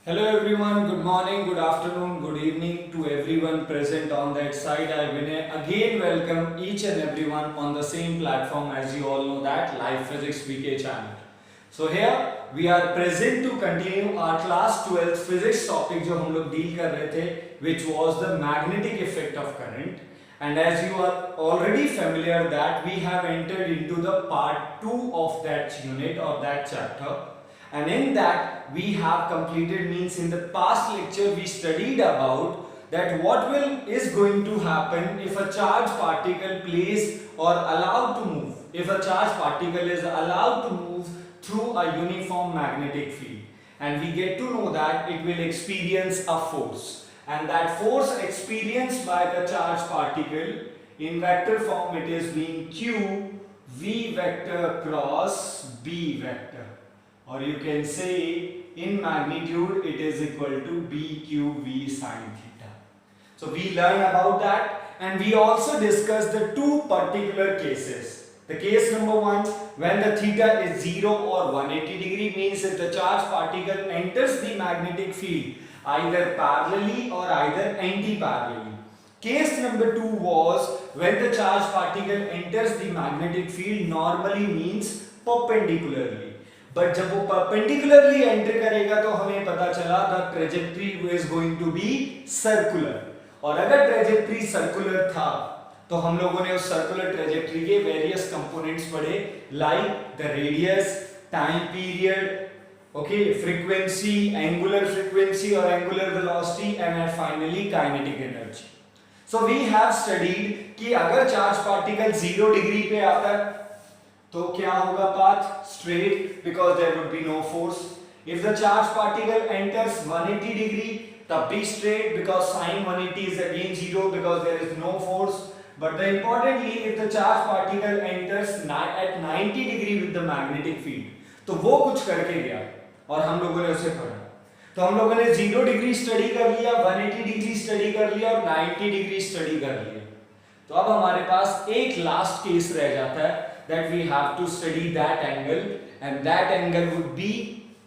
Hello everyone, good morning, good afternoon, good evening to everyone present on that side. I will again welcome each and everyone on the same platform as you all know that Life Physics VK channel. So here we are present to continue our class 12th physics topic जो हम लोग deal कर रहे थे, which was the magnetic effect of current. And as you are already familiar that we have entered into the part 2 of that unit or that chapter. And in that we have completed, means in the past lecture we studied about that what is going to happen if a charged particle plays or allowed to move, if a charged particle is allowed to move through a uniform magnetic field, and we get to know that it will experience a force, and that force experienced by the charged particle in vector form, it is being q v vector cross b vector, or you can say in magnitude it is equal to bqv sin theta. So we learn about that, and we also discuss the two particular cases. The case number one, when the theta is 0 or 180 degree, means if the charged particle enters the magnetic field either parallelly or either anti-parallelly. Case number 2 was when the charged particle enters the magnetic field normally, means perpendicularly. But जब वो perpendicularly enter करेगा तो हमें पता चला the trajectory is going to be circular, और अगर trajectory circular था तो हम लोगों ने उस सर्कुलर ट्रेजेक्टरी के वेरियस कंपोनेंट्स पढ़े, like the radius, time period, okay, frequency, angular frequency और angular velocity, and finally kinetic energy. So we have studied कि अगर चार्ज पार्टिकल 0 डिग्री पे आता है तो क्या होगा path? Straight, because there would be no force. If the charge particle enters 180 degree तब भी straight, because sin 180 is again 0 because there is no force. But the importantly, if the charge particle enters at 90 degree with the magnetic field, तो वो कुछ करके गया और हम लोगों ने उसे पढ़ा. तो हम लोगों ने 0 डिग्री स्टडी कर लिया, 180 डिग्री स्टडी कर लिया और 90 डिग्री स्टडी कर लिया. तो अब हमारे पास एक लास्ट केस रह जाता है, that we have to study that angle, and that angle would be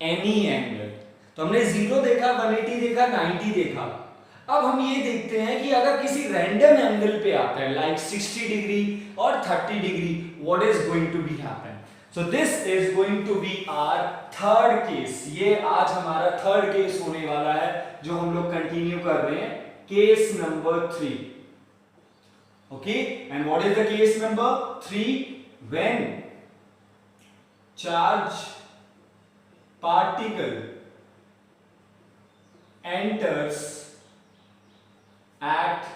any angle. तो हमने 0 देखा, 180 देखा, 90 देखा. अब हम ये देखते हैं कि अगर किसी रैंडम एंगल पे आता है लाइक 60 डिग्री और 30 degree, what is going to be happen. So this is going to be our third case. ये आज हमारा थर्ड केस होने वाला है जो हम लोग कंटिन्यू कर रहे हैं, case number 3. Okay, and what is the case number 3? When charge particle enters at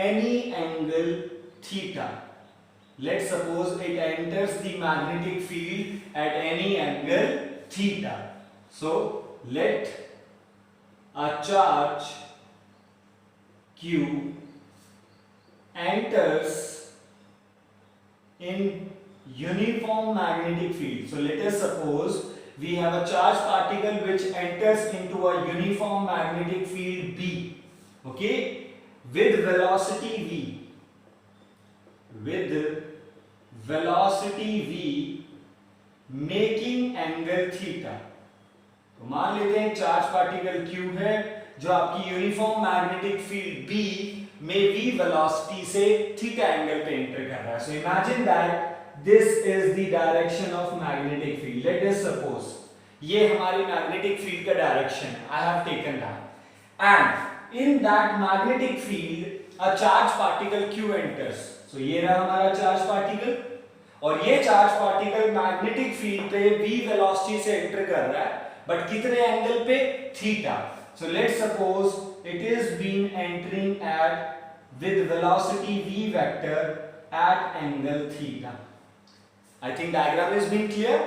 any angle theta, let's suppose it enters the magnetic field at any angle theta. So let a charge q enters in uniform magnetic field. So let us suppose we have a charged particle which enters into a uniform magnetic field B, okay, with velocity v, with velocity v making angle theta. तो मान लेते हैं charge particle Q है जो आपकी uniform magnetic field B में v velocity से theta angle पे एंटर कर रहा है. So imagine that this is the direction of magnetic field. Let us suppose ये हमारी magnetic field का direction है. I have taken that, and in that magnetic field a charged particle Q enters. So ये रहा हमारा charge particle, और ये charge particle magnetic field पे v velocity से एंटर कर रहा है, बट कितने एंगल पे? Theta. So let's suppose it is being entering at with velocity v vector at angle theta. I think diagram is being clear.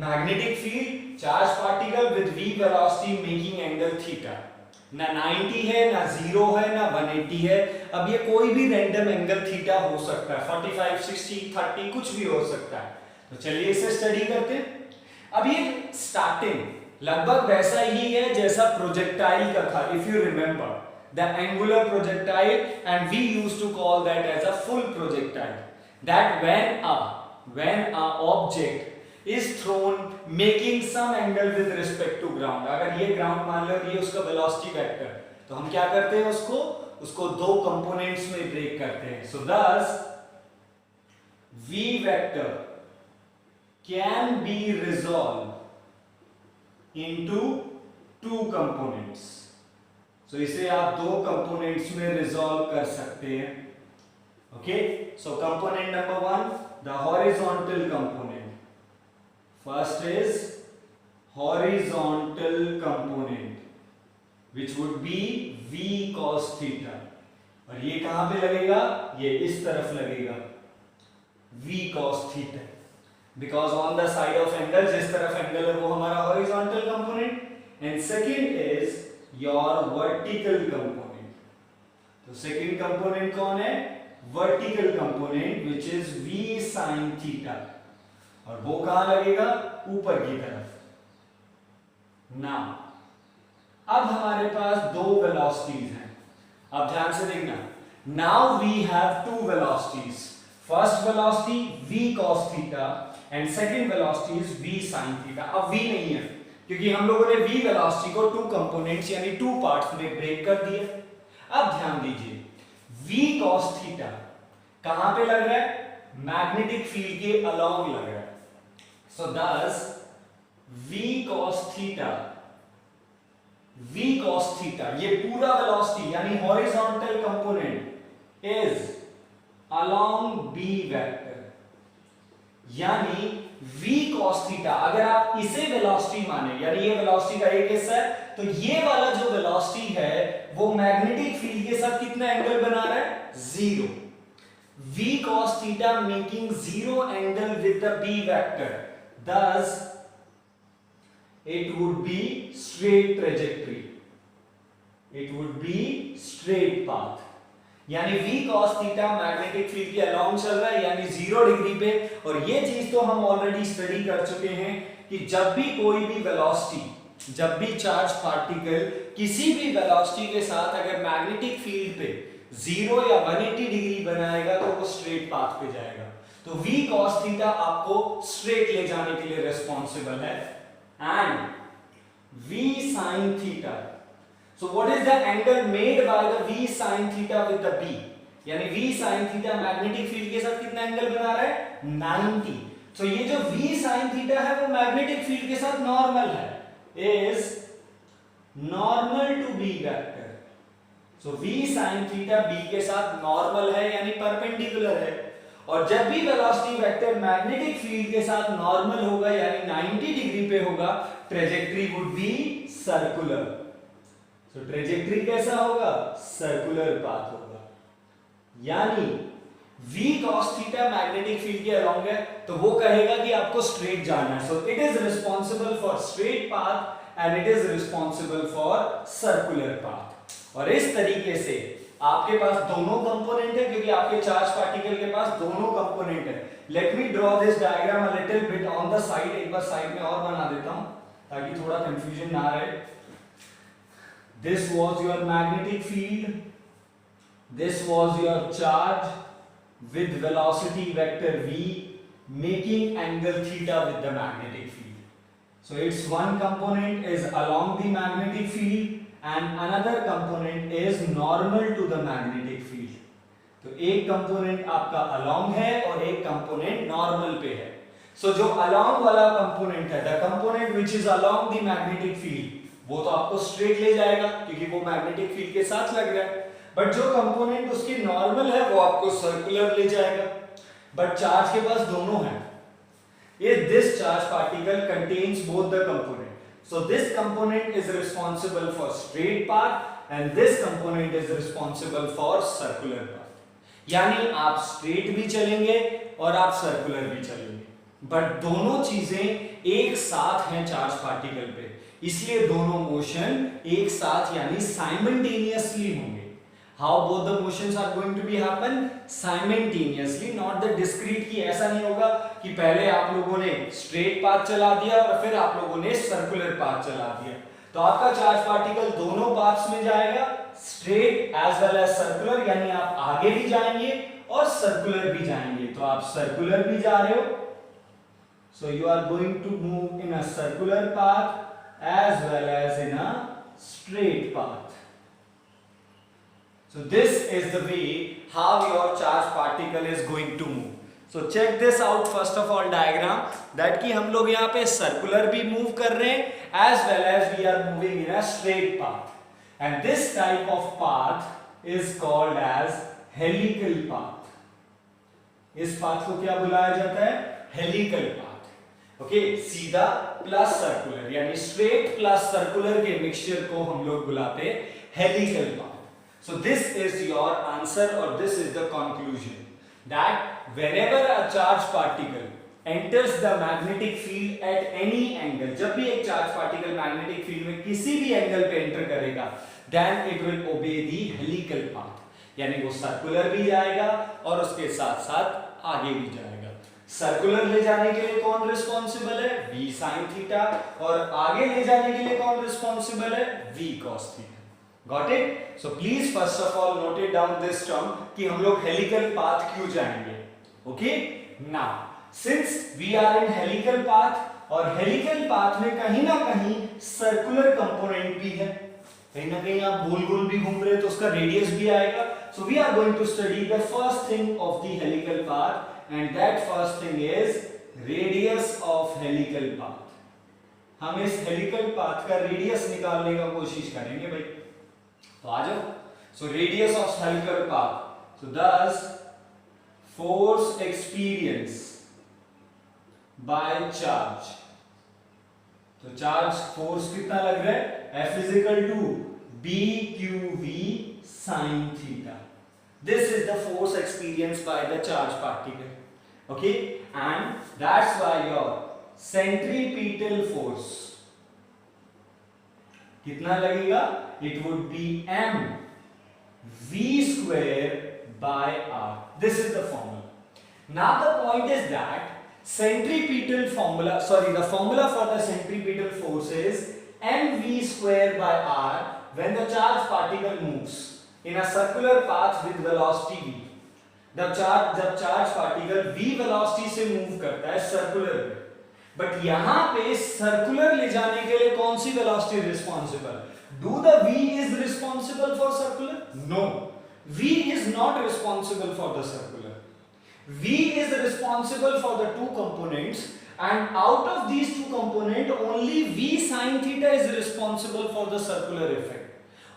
Magnetic field, charged particle with v velocity making angle theta. ना 90 है, ना 0 है, ना 180 है. अब ये कोई भी रैंडम एंगल थीटा हो सकता है, 45, 60, 30 कुछ भी हो सकता है. तो चलिए इसे स्टडी करते हैं. अब ये स्टार्टिंग लगभग वैसा ही है जैसा प्रोजेक्टाइल का था. If you remember the angular projectile, and we used to call that as a full projectile, that when a object is thrown making some angle with respect to ground। अगर ये ground मान लो और ये उसका velocity vector, तो हम क्या करते हैं उसको दो कंपोनेंट्स में ब्रेक करते हैं। सो thus v vector can be resolved into two components। so इसे आप दो कंपोनेंट्स में रिजॉल्व कर सकते हैं। Okay, so component number 1, the horizontal component. First is horizontal component which would be v cos theta, और ये कहां पे लगेगा, ये इस तरफ लगेगा v cos theta, because on the side of angle, जिस तरफ एंगल है वो हमारा horizontal component, and second is your vertical component. तो सेकंड कंपोनेंट कौन है, vertical component which is v sin theta, और वो कहां लगेगा, ऊपर की तरफ। नाउ अब हमारे पास दो वेलोसिटीज हैं, अब ध्यान से देखना। Now we have two velocities, first velocity v cos theta and second velocity is v sin theta। अब v नहीं है क्योंकि हम लोगों ने v वेलोसिटी को टू कंपोनेंट्स यानी टू पार्ट्स में ब्रेक कर दिया। अब ध्यान दीजिए, v cos theta कहां पे लग रहा है, मैग्नेटिक फील्ड के अलोंग लग रहा है। सो thus v cos theta ये पूरा वेलोसिटी यानी horizontal component is along b vector, यानी v cos theta अगर आप इसे वेलोसिटी माने, यानी ये वेलोसिटी का एक हिस्सा है, तो ये वाला जो वेलोसिटी है वो मैग्नेटिक फील्ड के साथ कितना एंगल बना रहा है, zero. v cos theta making zero angle with the b vector, thus it would be straight trajectory, it would be straight path, यानी v cos theta magnetic field के अलोंग चल रहा है यानी 0 डिग्री पे। और ये चीज तो हम ऑलरेडी स्टडी कर चुके हैं कि जब भी कोई भी वेलोसिटी, जब भी चार्ज पार्टिकल किसी भी वेलोसिटी के साथ अगर मैग्नेटिक फील्ड पे 0 या 180 डिग्री बनाएगा तो वो स्ट्रेट पाथ पे जाएगा। तो v cos theta आपको स्ट्रेट ले जाने के लिए रिस्पॉन्सिबल है। And v sin theta, so what is the angle made by the v sin theta with the b, यानी v sin theta magnetic field के साथ कितना एंगल बना रहा है, 90। तो ये जो v sin theta है वो मैग्नेटिक फील्ड के साथ नॉर्मल है, is normal to b vector। so v sin theta b के साथ नॉर्मल है यानी परपेंडिकुलर है, और जब भी वेलोसिटी वेक्टर मैग्नेटिक फील्ड के साथ नॉर्मल होगा यानी 90 डिग्री पे होगा, ट्रेजेक्टरी वुड बी सर्कुलर। तो ट्रेजेक्टरी कैसा होगा, सर्कुलर पाथ होगा, यानी v cos theta magnetic field के अलोंग है तो वो कहेगा कि आपको स्ट्रेट जाना है। So it is responsible for straight path and it is responsible for circular path. और इस तरीके से आपके पास दोनों कंपोनेंट है, क्योंकि आपके चार्ज पार्टिकल के पास दोनों कंपोनेंट है। Let me draw this diagram a little bit on the side, एक बार साइड में और बना देता हूं ताकि थोड़ा कंफ्यूजन ना रहे। This was your magnetic field, this was your charge with velocity vector v making angle theta with the magnetic field. So its one component is along the magnetic field and another component is normal to the magnetic field. तो एक component आपका along है और एक component normal पे है। So जो along वाला कंपोनेंट है, the component which is along the magnetic field, वो तो आपको स्ट्रेट ले जाएगा क्योंकि वो मैग्नेटिक फील्ड के साथ लग रहा है, बट जो कंपोनेंट उसकी नॉर्मल है वो आपको सर्कुलर ले जाएगा। बट चार्ज के पास दोनों है। If this charge particle contains both the component, so this component is responsible for straight path and this component is responsible for circular path। यानी आप स्ट्रेट भी चलेंगे और आप सर्कुलर भी चलेंगे, बट दोनों चीजें एक साथ हैं चार्ज पार्टिकल पे, इसलिए दोनों मोशन एक साथ यानी साइमल्टेनियसली होंगे। How both the motions are going to be happen, simultaneously, not the discrete. की ऐसा नहीं होगा कि पहले आप लोगों ने स्ट्रेट पाथ चला दिया और फिर आप लोगों ने सर्कुलर पाथ चला दिया। तो आपका चार्ज पार्टिकल दोनों पाथ्स में जाएगा, straight as well as circular, यानी आप आगे भी जाएंगे और सर्कुलर भी जाएंगे। तो आप सर्कुलर भी जा रहे हो So you are going to move in a circular path as well as in a straight path. So this is the way how your charge particle is going to move. So check this out first of all diagram that कि हम लोग यहाँ पे circular भी move कर रहे हैं as well as we are moving in a straight path. And this type of path is called as helical path. इस path को क्या बुलाया जाता है? Helical path. Okay, सीधा plus circular यानी straight plus circular के mixture को हम लोग बुलाते हैं helical path. So this is your answer or this is the conclusion that whenever a charge particle enters the magnetic field at any angle, जब भी एक charge particle magnetic field में किसी भी angle पे enter करेगा, then it will obey the helical path. यानी वो circular भी जाएगा और उसके साथ साथ आगे भी जाएगा. सर्कुलर ले जाने के लिए कौन रिस्पॉन्सिबल है? v sin theta. और आगे ले जाने के लिए कौन रिस्पॉन्सिबल है? v cos theta. Got it? So please first of all note it down this term कि हम लोग helical path क्यों जाएंगे. Okay? Now since we are in helical path और helical path में कहीं ना कहीं circular component भी है, कहीं ना कहीं आप गोल गोल भी घूम रहे हैं तो उसका radius भी आएगा. So we are going to study the first thing of the helical path and that first thing is radius of helical path. हम इस helical path का radius निकालने का कोशिश करेंगे भाई. तो आ जाओ. So radius of helical path. So thus force experienced by charge. तो charge force कितना लग रहा है? F is equal to BQV sin theta. This is the force experienced by the charge particle. Okay, and that's why your centripetal force कितना लगेगा? It would be m v square by r. This is the formula. Now the point is that centripetal formula, the formula for the centripetal force is mv square by r when the charge particle moves in a circular path with velocity v. जब charge particle v velocity से move करता है circular में, but यहाँ पे circular ले जाने के लिए कौन सी velocity responsible? Do the v is responsible for circular? No, v is not responsible for the circular. v is responsible for the two components and out of these two component only v sin theta is responsible for the circular effect.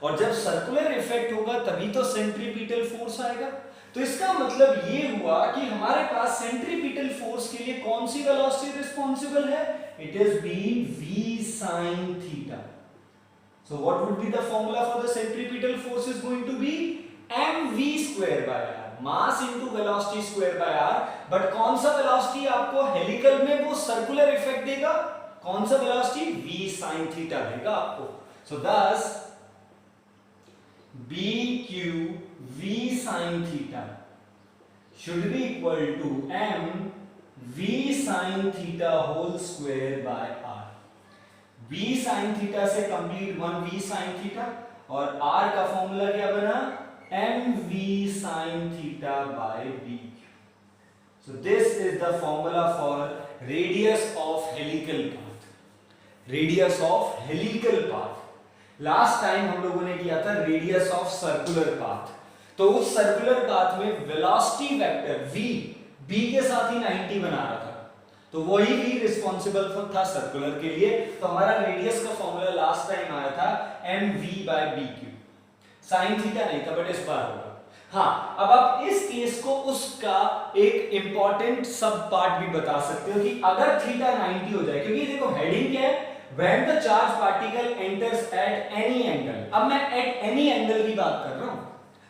और जब circular effect होगा तभी तो centripetal force आएगा. तो इसका मतलब ये हुआ कि हमारे पास सेंट्रीपिटल फोर्स के लिए कौन सी वेलोसिटी रिस्पॉन्सिबल है? It is being v sin theta. So what would be the formula for the centripetal force is going to be mv square by r, mass into velocity square by r. But कौन सा velocity आपको helical में वो circular effect देगा? कौन सा velocity? v sin theta देगा आपको. So thus BQ v sin theta should be equal to m v sin theta whole square by r. v sin theta से कंप्लीट 1 v sin theta और r का formula क्या बना? m v sin theta by b. So this is the formula for radius of helical path. Radius of helical path. Last time हम लोगों ने किया था रेडियस ऑफ सर्कुलर पाथ. तो उस सर्कुलर पाथ में वेलोसिटी वेक्टर v b के साथ ही 90 बना रहा था, तो वही v रिस्पॉन्सिबल था सर्कुलर के लिए. तो हमारा रेडियस का फॉर्मूला लास्ट टाइम आया था mv by bq. Sine theta नहीं था बट इस बार होगा. हाँ, अब आप इस केस को उसका एक इंपॉर्टेंट सब पार्ट भी बता सकते हो कि अगर थीटा 90 हो जाए, क्योंकि देखो हेडिंग क्या है? When the charge particle enters at any angle. अब मैं at any angle की बात कर रहा हूं.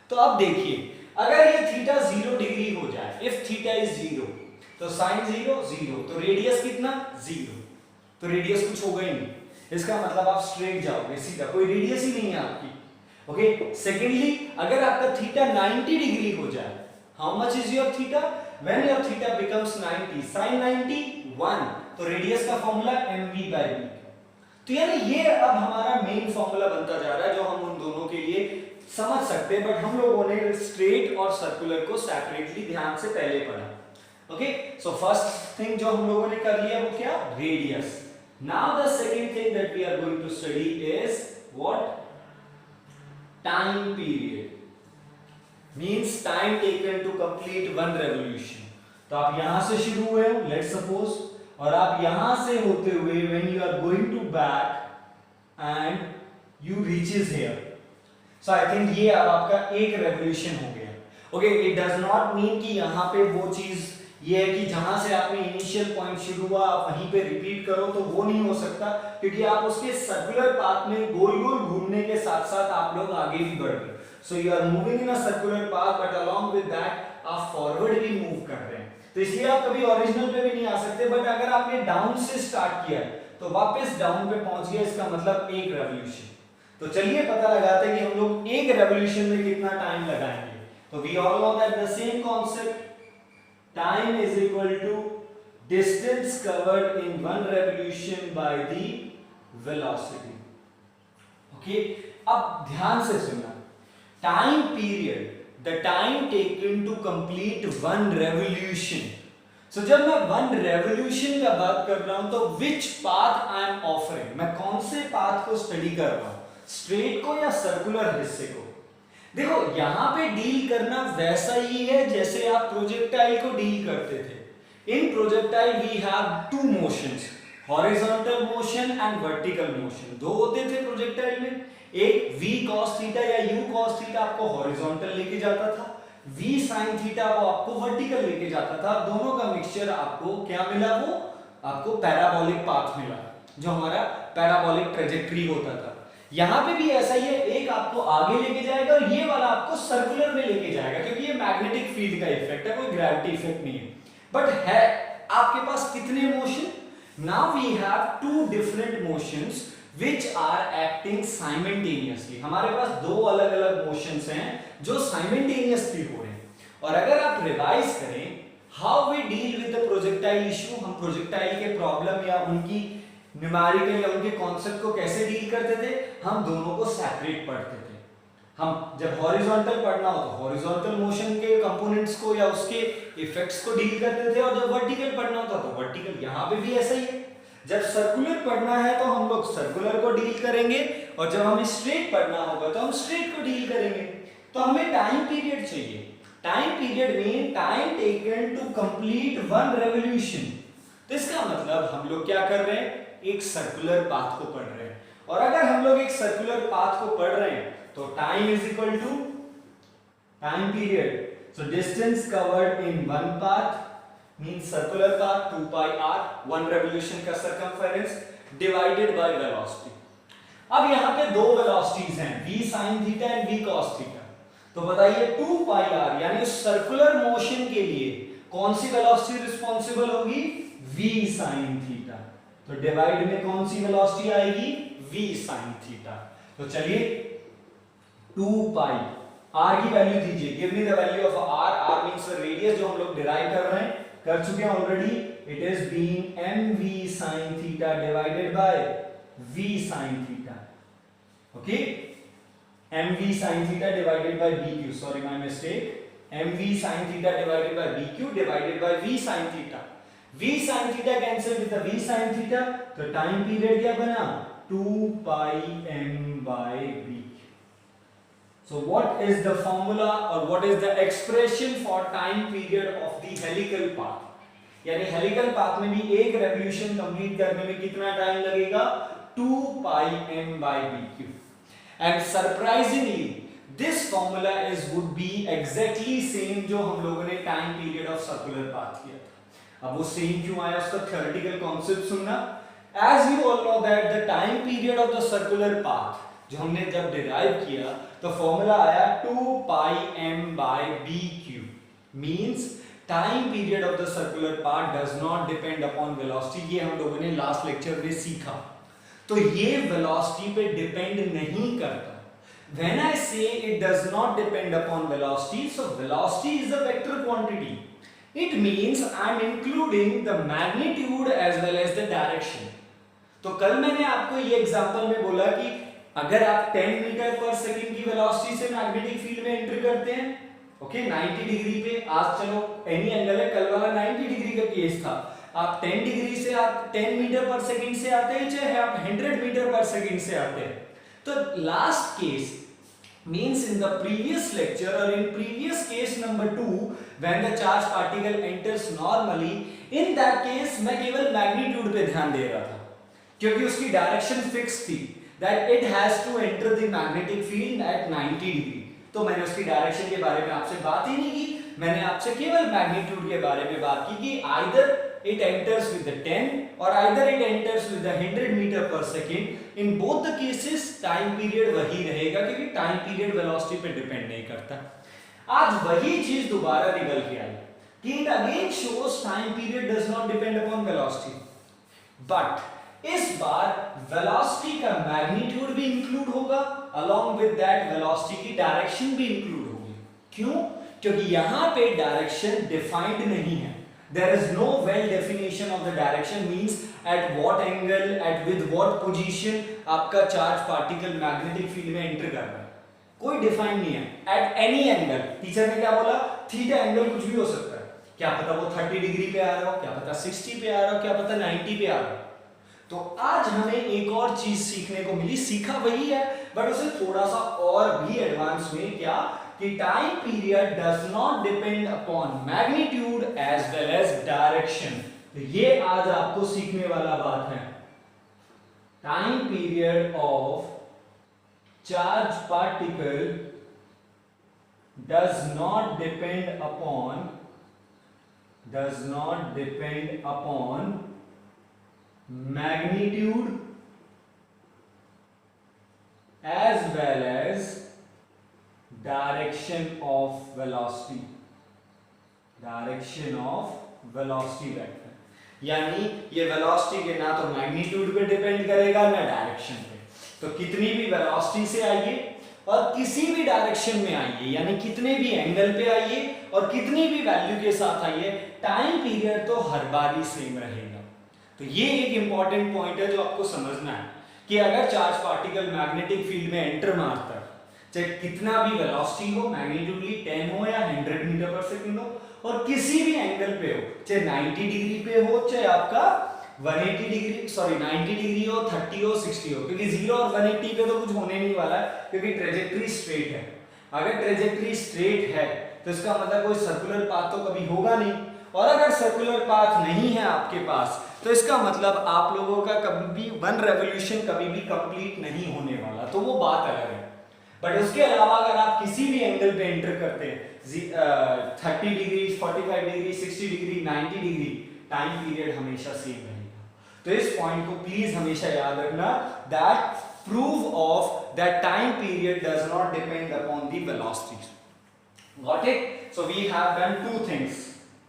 तो अब देखिए, अगर ये थीटा 0 डिग्री हो जाए, if थीटा is 0, तो साइन 0 0, तो रेडियस कितना? 0. तो रेडियस कुछ होगा ही नहीं. इसका मतलब आप स्ट्रेट जाओगे सीधा, कोई रेडियस ही नहीं है आपकी. ओके. सेकेंडली, अगर आपका थीटा 90 डिग्री हो जाए, how much is your theta? When your theta becomes 90, sin 90 1, तो रेडियस का फॉर्मूला mv by b. तो यानी ये अब हमारा मेन फॉर्मूला बनता जा रहा है जो हम उन दोनों के लिए समझ सकते हैं, बट हम लोगों ने स्ट्रेट और सर्कुलर को सेपरेटली ध्यान से पहले पढ़ा. ओके, सो फर्स्ट थिंग जो हम लोगों ने कर लिया वो क्या, radius. Now the second thing that we are going to study is what, time period. Means time taken to complete one revolution. तो आप यहां से शुरू हुए हो लेट्स सपोज, और आप यहां से होते हुए when you are going to back and you reaches here. So I think ये अब आपका एक रेवोल्यूशन हो गया. Okay, it does not mean कि यहां पे वो चीज ये है कि जहां से आपने इनिशियल पॉइंट शुरू हुआ आप वहीं पे रिपीट करो, तो वो नहीं हो सकता, क्योंकि आप उसके सर्कुलर पाथ में गोल गोल घूमने के साथ साथ आप लोग आगे भी बढ़ रहे. So you are moving in a circular path, but along with that आप फॉरवर्ड भी मूव कर रहे हैं. तो इसलिए आप कभी ओरिजिनल पे भी नहीं आ सकते. बट अगर आपने डाउन से स्टार्ट किया तो वापस डाउन पे पहुंच गए, इसका मतलब एक रेवोल्यूशन. तो चलिए पता लगाते हैं कि हम लोग एक रेवोल्यूशन में कितना टाइम लगाएंगे. तो we all know that the same concept, time is equal to distance covered in one revolution by the velocity. Okay, अब ध्यान से सुनना, time period, the time taken to complete one revolution. So जब मैं one revolution का बात कर रहा हूं तो विच पाथ आई एम ऑफरिंग, मैं कौन से पाथ को स्टडी कर रहा हूं, स्ट्रेट को या सर्कुलर हिस्से को. देखो यहां पे डील करना वैसा ही है जैसे आप प्रोजेक्टाइल को डील करते थे. In projectile we have two motions, horizontal motion and vertical motion. दो होते थे प्रोजेक्टाइल में, एक v cos थीटा या u cos थीटा आपको हॉरिजॉन्टल लेके जाता था, v sin थीटा वो आपको वर्टिकल लेके जाता था. दोनों का मिक्सचर आपको क्या मिला, वो आपको पैराबोलिक पाथ मिला, जो हमारा पैराबोलिक ट्रेजेक्टरी होता था. यहां पे भी ऐसा ही है, एक आपको आगे लेके जाएगा और ये वाला आपको सर्कुलर में लेके जाएगा, क्योंकि ये मैग्नेटिक फील्ड का इफेक्ट है, कोई ग्रेविटी इफेक्ट नहीं है. बट है आपके पास कितने motion, now we have two different motions which are acting simultaneously. हमारे पास दो अलग अलग मोशंस हैं जो simultaneously हो रहे हैं. और अगर आप रिवाइज करें how we deal with the projectile issue, हम प्रोजेक्टाइल के प्रॉब्लम या उनकी न्यूमेरिकल या उनके कॉन्सेप्ट को कैसे डील करते थे, हम दोनों को सेपरेट पढ़ते थे. हम जब हॉरिजॉन्टल पढ़ना हो तो हॉरिजॉन्टल मोशन के कंपोनेंट्स को या उसके इफेक्ट्स को डील करते थे, और जब वर्टिकल पढ़ना होता तो वर्टिकल. यहां पे भी ऐसा ही है, जब सर्कुलर पढ़ना है तो हम लोग सर्कुलर को डील करेंगे, और जब हमें स्ट्रेट पढ़ना होगा तो हम स्ट्रेट को डील करेंगे. तो हमें टाइम पीरियड चाहिए. Time period mean time taken to complete one revolution. तो इसका मतलब हम लोग क्या कर रहे हैं, एक सर्कुलर पाथ को पढ़ रहे हैं. और अगर हम लोग एक सर्कुलर पाथ को पढ़ रहे हैं तो time is equal to time period. So distance covered in one path means circular path 2 pi r, one revolution का circumference divided by velocity. अब यहां पे दो velocities हैं, v sin theta and v cos theta. तो बताइए 2 pi r यानी उस सर्कुलर मोशन के लिए कौन सी वेलोसिटी रिस्पॉन्सिबल होगी, v sin theta. तो डिवाइड में कौन सी वेलोसिटी आएगी, v sin theta. तो चलिए 2 pi r की वैल्यू दीजिए, give me the value of r. r means radius जो हम लोग डिराइव कर रहे हैं, कर चुके हैं already. It is being mv sin theta divided by v sin theta. Okay, mv sin theta divided by bq, sorry my mistake, mv sin theta divided by bq divided by v sin theta. v sin theta cancel with v sin theta, तो time period क्या बना, 2 pi m by b. So what is the formula or what is the expression for time period of the helical path? यानी helical path में भी एक revolution complete करने में कितना टाइम लगेगा, 2 pi m by bq. And surprisingly this formula is would be exactly same जो हम लोगों ने time period of circular path किया था. अब वो सेम क्यों आया, उसका थ्योरेटिकल कॉन्सेप्ट सुनना. As you all know that the time period of the circular path जो हमने जब डिराइव किया तो फॉर्मूला आया 2 pi m by bq. Means time period of the circular path does not depend upon velocity. ये हम लोगों ने लास्ट लेक्चर में सीखा. तो ये वेलोसिटी पे डिपेंड नहीं करता. When I say it does not depend upon velocity, so velocity is a vector quantity. It means I am including the magnitude as well as the direction. तो कल मैंने आपको ये एग्जांपल में बोला कि अगर आप 10 मीटर पर सेकंड की वेलोसिटी से मैग्नेटिक फील्ड में एंटर करते हैं ओके 90 डिग्री पे आज चलो एनी एंगल है, कल वाला 90 डिग्री का केस था, आप 10 डिग्री से आप 10 मीटर पर सेकंड से आते हैं, चाहे आप 100 मीटर पर सेकंड से आते हैं। तो last case means in the previous lecture or in previous case number 2 when the charge particle enters normally, in that case मैं केवल मैग्नीट्यूड पे ध्यान दे रहा था क्योंकि उसकी डायरेक्शन फिक्स थी that it has to enter the magnetic field at 90 degree. तो मैंने उसकी डायरेक्शन के बारे में आपसे बात ही नहीं की, मैंने आपसे केवल मैग्नीट्यूड के बारे में बात की कि either it enters with the 10 or either it enters with the 100 meter per second. In both the cases time period वही रहेगा क्योंकि time period velocity पे डिपेंड नहीं करता। आज वही चीज दोबारा निकल के आई कि it again shows time period does not depend upon velocity, but इस बार velocity का magnitude भी include होगा, along with that velocity की direction भी include होगी। क्यों? क्योंकि यहाँ पे direction defined नहीं है। There is no well definition of the direction, means at what angle, at with what position आपका charge particle magnetic field में enter कर रहा है, कोई डिफाइन नहीं है। At any angle, टीचर ने क्या बोला, थीटा एंगल कुछ भी हो सकता है, क्या पता वो 30 डिग्री पे आ रहा हो, क्या पता 60 पे आ रहा हो, क्या पता 90 पे आ रहा हो। तो आज हमें एक और चीज सीखने को मिली, सीखा वही है बट उसे थोड़ा सा और भी एडवांस में, क्या कि time period does not depend upon magnitude as well as direction. तो ये आज आपको सीखने वाला बात है। Time period of charge particle does not depend upon magnitude as well as direction of velocity vector। यानी ये वेलोसिटी के ना तो मैग्नीट्यूड पे डिपेंड करेगा ना डायरेक्शन पे। तो कितनी भी वेलोसिटी से आइए और किसी भी डायरेक्शन में आइए, यानी कितने भी एंगल पे आइए और कितनी भी वैल्यू के साथ आइए, टाइम पीरियड तो हर बार ही सेम रहेगा। तो ये एक इंपॉर्टेंट पॉइंट है जो आपको समझना है कि अगर चार्ज पार्टिकल मैग्नेटिक फील्ड में एंटर मारता है, चाहे कितना भी वेलोसिटी हो, मैग्नीट्यूडली 10 हो या 100 मीटर पर सेकंड हो, और किसी भी एंगल पे हो, चाहे 90 डिग्री पे हो, चाहे आपका 90 डिग्री हो, 30 हो, 60 हो, क्योंकि 0 और 180 पे तो कुछ होने नहीं वाला है क्योंकि ट्रेजेक्टरी स्ट्रेट है। अगर ट्रेजेक्टरी स्ट्रेट है तो इसका मतलब कोई सर्कुलर पाथ तो कभी होगा नहीं, और अगर सर्कुलर पाथ नहीं है आपके पास तो इसका मतलब आप लोगों का कभी भी वन रेवोल्यूशन कभी भी कंप्लीट नहीं होने वाला, तो वो बात अलग है। बट उसके अलावा अगर आप किसी भी एंगल पे एंटर करते हैं, 30 degree, 45 degree, 60 degree, 90 degree, time period हमेशा सेम रहेगा। तो इस पॉइंट को प्लीज हमेशा याद रखना, that proof of that time period does not depend upon the velocity. Got it? So we have done two things,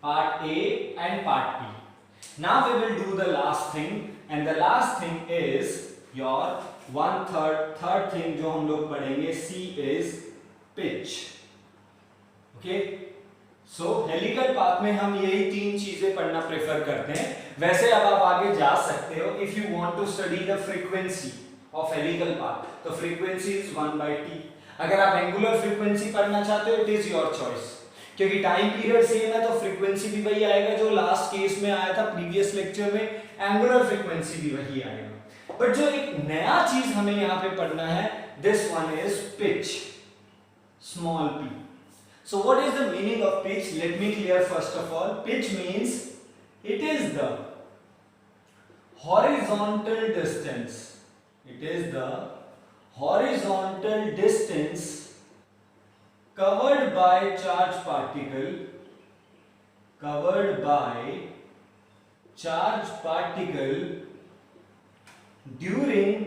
part A and part B. Now we will do the last thing, and the last thing is your third thing जो हम लोग पढ़ेंगे, C is pitch. Okay? So helical path में हम यही तीन चीजें पढ़ना प्रेफर करते हैं। वैसे अब आप आगे जा सकते हो, if you want to study the frequency of helical path, तो frequency is 1/t। अगर आप angular frequency पढ़ना चाहते हो, it is your choice, क्योंकि टाइम पीरियड सेम है तो फ्रीक्वेंसी भी वही आएगा जो लास्ट केस में आया था प्रीवियस लेक्चर में, एंगुलर फ्रीक्वेंसी भी वही आएगा। बट जो एक नया चीज हमें यहाँ पे पढ़ना है, this one is pitch, small p। So what is the meaning of pitch? Let me clear first of all. Pitch means it is the horizontal distance, it is the horizontal distance covered by charge particle during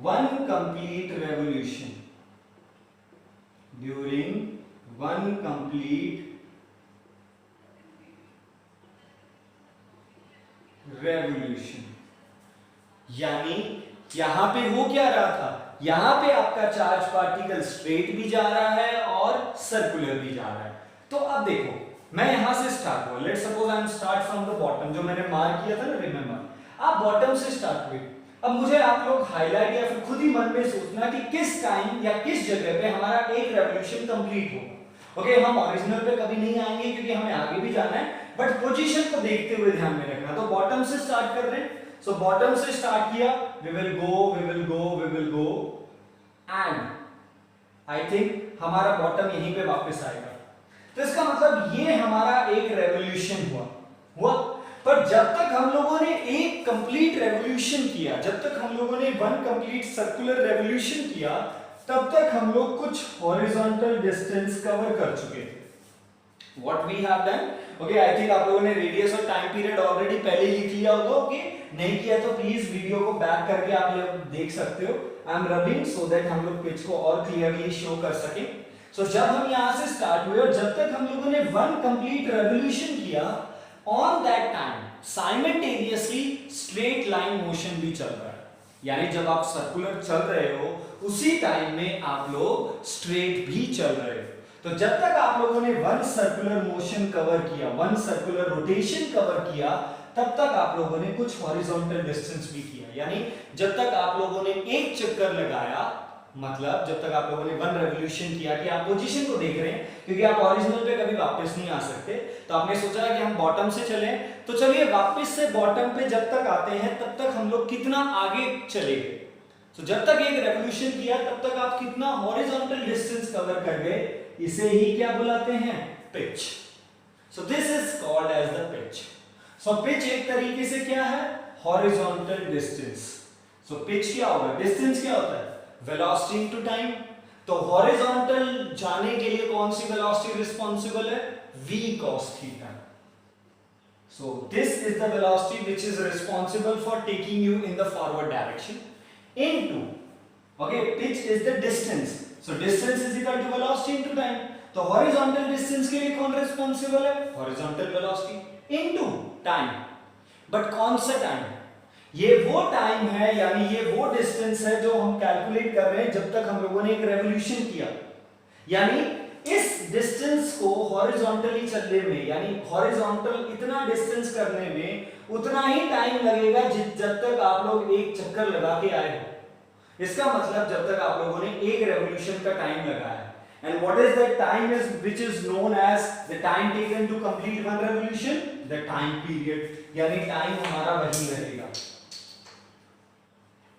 one complete revolution, यानी यहां पे हो क्या रहा था, यहां पे आपका चार्ज पार्टिकल स्ट्रेट भी जा रहा है और सर्कुलर भी जा रहा है। तो अब देखो, मैं यहां से स्टार्ट हुआ, let's suppose I am start from the bottom, जो मैंने मार्क किया था ना, रिमेंबर, आप बॉटम से स्टार्ट हुए। अब मुझे आप लोग हाईलाइट या फिर खुद ही मन में सोचना कि किस टाइम या किस जगह पे हमारा एक रेवोल्यूशन कंप्लीट होगा। ओके, हम ओरिजिनल पे कभी नहीं आएंगे क्योंकि हमें आगे भी जाना है, बट पोजीशन को देखते हुए ध्यान में रखना। तो बॉटम से स्टार्ट कर रहे हैं, सो बॉटम से स्टार्ट किया, we will go we will go we will go and I think हमारा बॉटम यहीं पे वापस आएगा। तो इसका मतलब ये हमारा एक रेवोल्यूशन हुआ। पर जब तक हम लोगों ने एक कंप्लीट रेवोल्यूशन किया, जब तक हम लोगों ने वन कंप्लीट सर्कुलर रेवोल्यूशन किया, तब तक हम लोग कुछ हॉरिजॉन्टल डिस्टेंस कवर कर चुके थे। What we have done, okay, I think आप लोगों ने रेडियस और टाइम पीरियड ऑलरेडी पहले ही लिख लिया होगा। ओके, नहीं किया तो प्लीज वीडियो को बैक करके आप लोग देख सकते हो। I am rubbing so that हम लोग पिच को और क्लियरली शो कर सकें। सो जब हम यहाँ से स्टार्ट हुए और जब तक हम लोगों ने वन कंप्लीट रेवोल्यूशन किया, on that time simultaneously straight line motion भी चल रहा है। यानी जब आप सर्कुलर चल रहे हो उसी टाइम में आप लोग स्ट्रेट भी चल रहे हो। तो जब तक आप लोगों ने वन सर्कुलर मोशन कवर किया, वन सर्कुलर रोटेशन कवर किया, तब तक आप लोगों ने कुछ हॉरिजॉन्टल डिस्टेंस भी किया। यानी जब तक आप लोगों ने एक चक्कर लगाया, मतलब जब तक आप लोगों ने वन रेवोल्यूशन किया कि आप पोजीशन को देख रहे हैं, क्योंकि आप ओरिजिनल पे कभी वापस नहीं आ सकते, तो आपने सोचा कि हम बॉटम से चलें। तो चलिए वापस से बॉटम पे जब तक आते हैं तब तक हम लोग कितना आगे चले गए। तो जब तक एक रेवोल्यूशन किया तब तक आप कितना हॉरिजॉन्टल डिस्टेंस कवर कर गए, इसे ही क्या बुलाते हैं, pitch. So this is called as the pitch. So pitch एक तरीके से क्या है, हॉरिजॉन्टल डिस्टेंस। सो पिच क्या होगा, डिस्टेंस क्या होता है, वेलोसिटी इनटू टाइम। तो हॉरिजॉन्टल जाने के लिए कौन सी वेलोसिटी रिस्पांसिबल है, v cos theta. So this is the velocity which is responsible for taking you in the forward direction into, okay, pitch is the distance. So distance is equal to velocity into time. तो horizontal distance के लिए कौन responsible है, horizontal velocity into time. But कौन सा time, ये वो time है, यानी ये वो डिस्टेंस है जो हम कैलकुलेट कर रहे हैं जब तक हम लोगों ने एक रेवोल्यूशन किया। यानी इस डिस्टेंस को हॉरिजॉन्टली चलने में, यानी हॉरिजॉन्टल इतना डिस्टेंस करने में उतना ही टाइम लगेगा जब तक आप लोग एक चक्कर लगा के आए हो। इसका मतलब जब तक आप लोगों ने एक रेवोल्यूशन का टाइम लगाया। And what is that time is which is known as the time taken to complete one revolution, the time period, यानी टाइम हमारा वही रहेगा।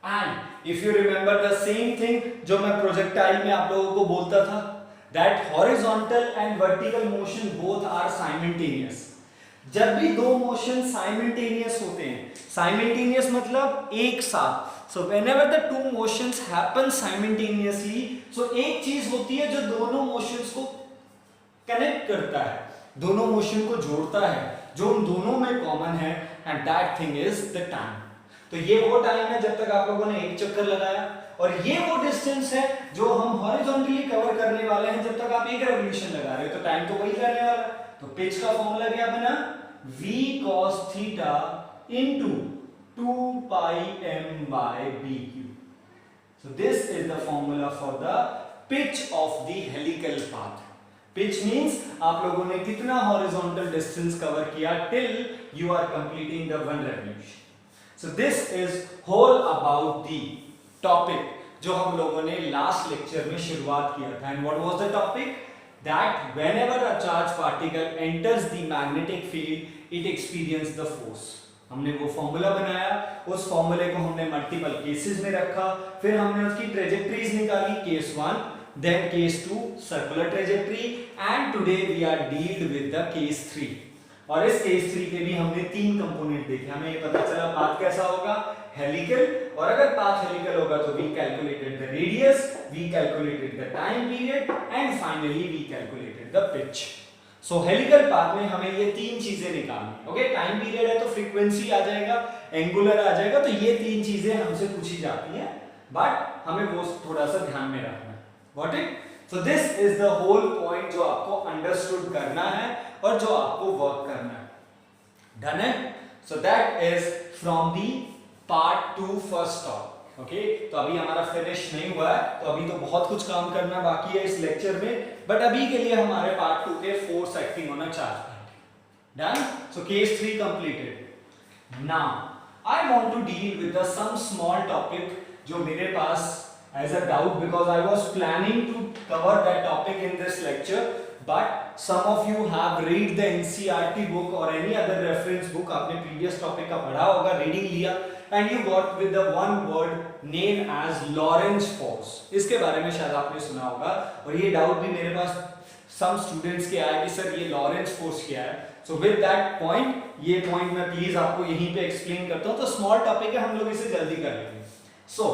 And if you remember the same thing जो मैं प्रोजेक्टाइल में आप लोगों को बोलता था, that horizontal and vertical motion both are simultaneous। जब भी दो मोशन साइमल्टेनियस होते हैं, साइमल्टेनियस मतलब एक साथ, so whenever the two motions happen simultaneously, so एक चीज होती है जो दोनों मोशंस को कनेक्ट करता है, दोनों मोशन को जोड़ता है, जो उन दोनों में कॉमन है, and that thing is the time। तो ये वो टाइम है जब तक आप लोगों ने एक चक्कर लगाया, और ये वो डिस्टेंस है जो हम हॉरिजॉन्टली कवर करने वाले हैं जब तक आप एक रेवोल्यूशन लगा रहे हो। तो टाइम तो वही रहने वाला है। तो पिच का फॉर्मूला क्या बना, v cos theta into 2 pi m by bq। So this is the formula for the pitch of the helical path। Pitch means आप लोगों ने कितना horizontal distance cover किया till you are completing the one revolution। So this is whole about the topic जो हम लोगों ने last lecture में शुरुआत किया था। And what was the topic? That whenever a charged particle enters the magnetic field, it experiences the force। हमने वो फॉर्मूला बनाया, उस फॉर्मूले को हमने मल्टीपल केसेस में रखा, फिर हमने उसकी ट्रेजेक्टरीज निकाली, case 1, then case 2 circular trajectory, and today we are dealed with the case 3। और इस केस 3 के भी हमने 3 कंपोनेंट देखे। हमें ये पता चला पाथ कैसा होगा, हेलिकल, और अगर पाथ हेलिकल होगा तो we calculated the radius, we calculated the time period, and finally we calculated the pitch. So helical path में हमें ये 3 चीजें निकालनी। ओके, टाइम पीरियड है तो फ्रीक्वेंसी आ जाएगा, एंगुलर आ जाएगा, तो ये 3 चीजें हमसे पूछी जाती हैं, बट हमें वो थोड़ा सा ध्यान में रखना है। Got it? So this is the whole point जो आपको अंडरस्टूड करना है और जो आपको वर्क करना है। डन है? So that is from the part 2 first top. Okay, तो अभी हमारा फिनिश नहीं हुआ है, तो अभी तो बहुत कुछ काम करना बाकी है इस लेक्चर में, बट अभी के लिए हमारे पार्ट 2 के force acting on a charge particle. Done? So case 3 completed. Now I want to deal with the some small topic जो मेरे पास as a doubt because I was planning to cover that topic in this lecture, but some of you have read the NCERT book or any other reference book, आपने previous topic का पढ़ा होगा, reading लिया, and you got with the one word name as Lorentz force. इसके बारे में शायद आपने सुना होगा, और ये doubt भी मेरे पास some students के आया कि सर ये Lorentz force क्या है. So with that point, ये point मैं please आपको यहीं पे explain करता हूँ. तो small topic है, हम लोग इसे जल्दी कर लेंगे. So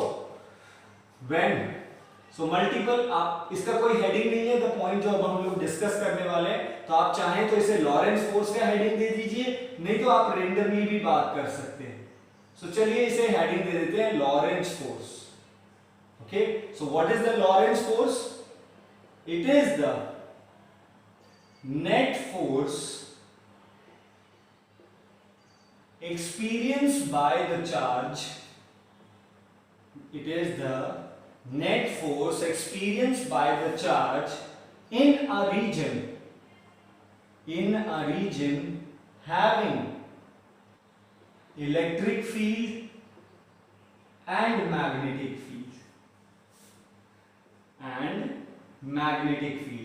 मल्टीपल, आप इसका कोई हेडिंग नहीं है, द पॉइंट जो अब हम लोग डिस्कस करने वाले हैं, तो आप चाहें तो इसे लॉरेंस फोर्स का हेडिंग दे दीजिए, नहीं तो आप रेंडमली भी बात कर सकते हैं. सो चलिए इसे हेडिंग दे देते हैं Lorentz force. Okay, so what is the Lawrence force? It is the net force experienced by the charge. It is the net force experienced by the charge in a region having electric field and magnetic field.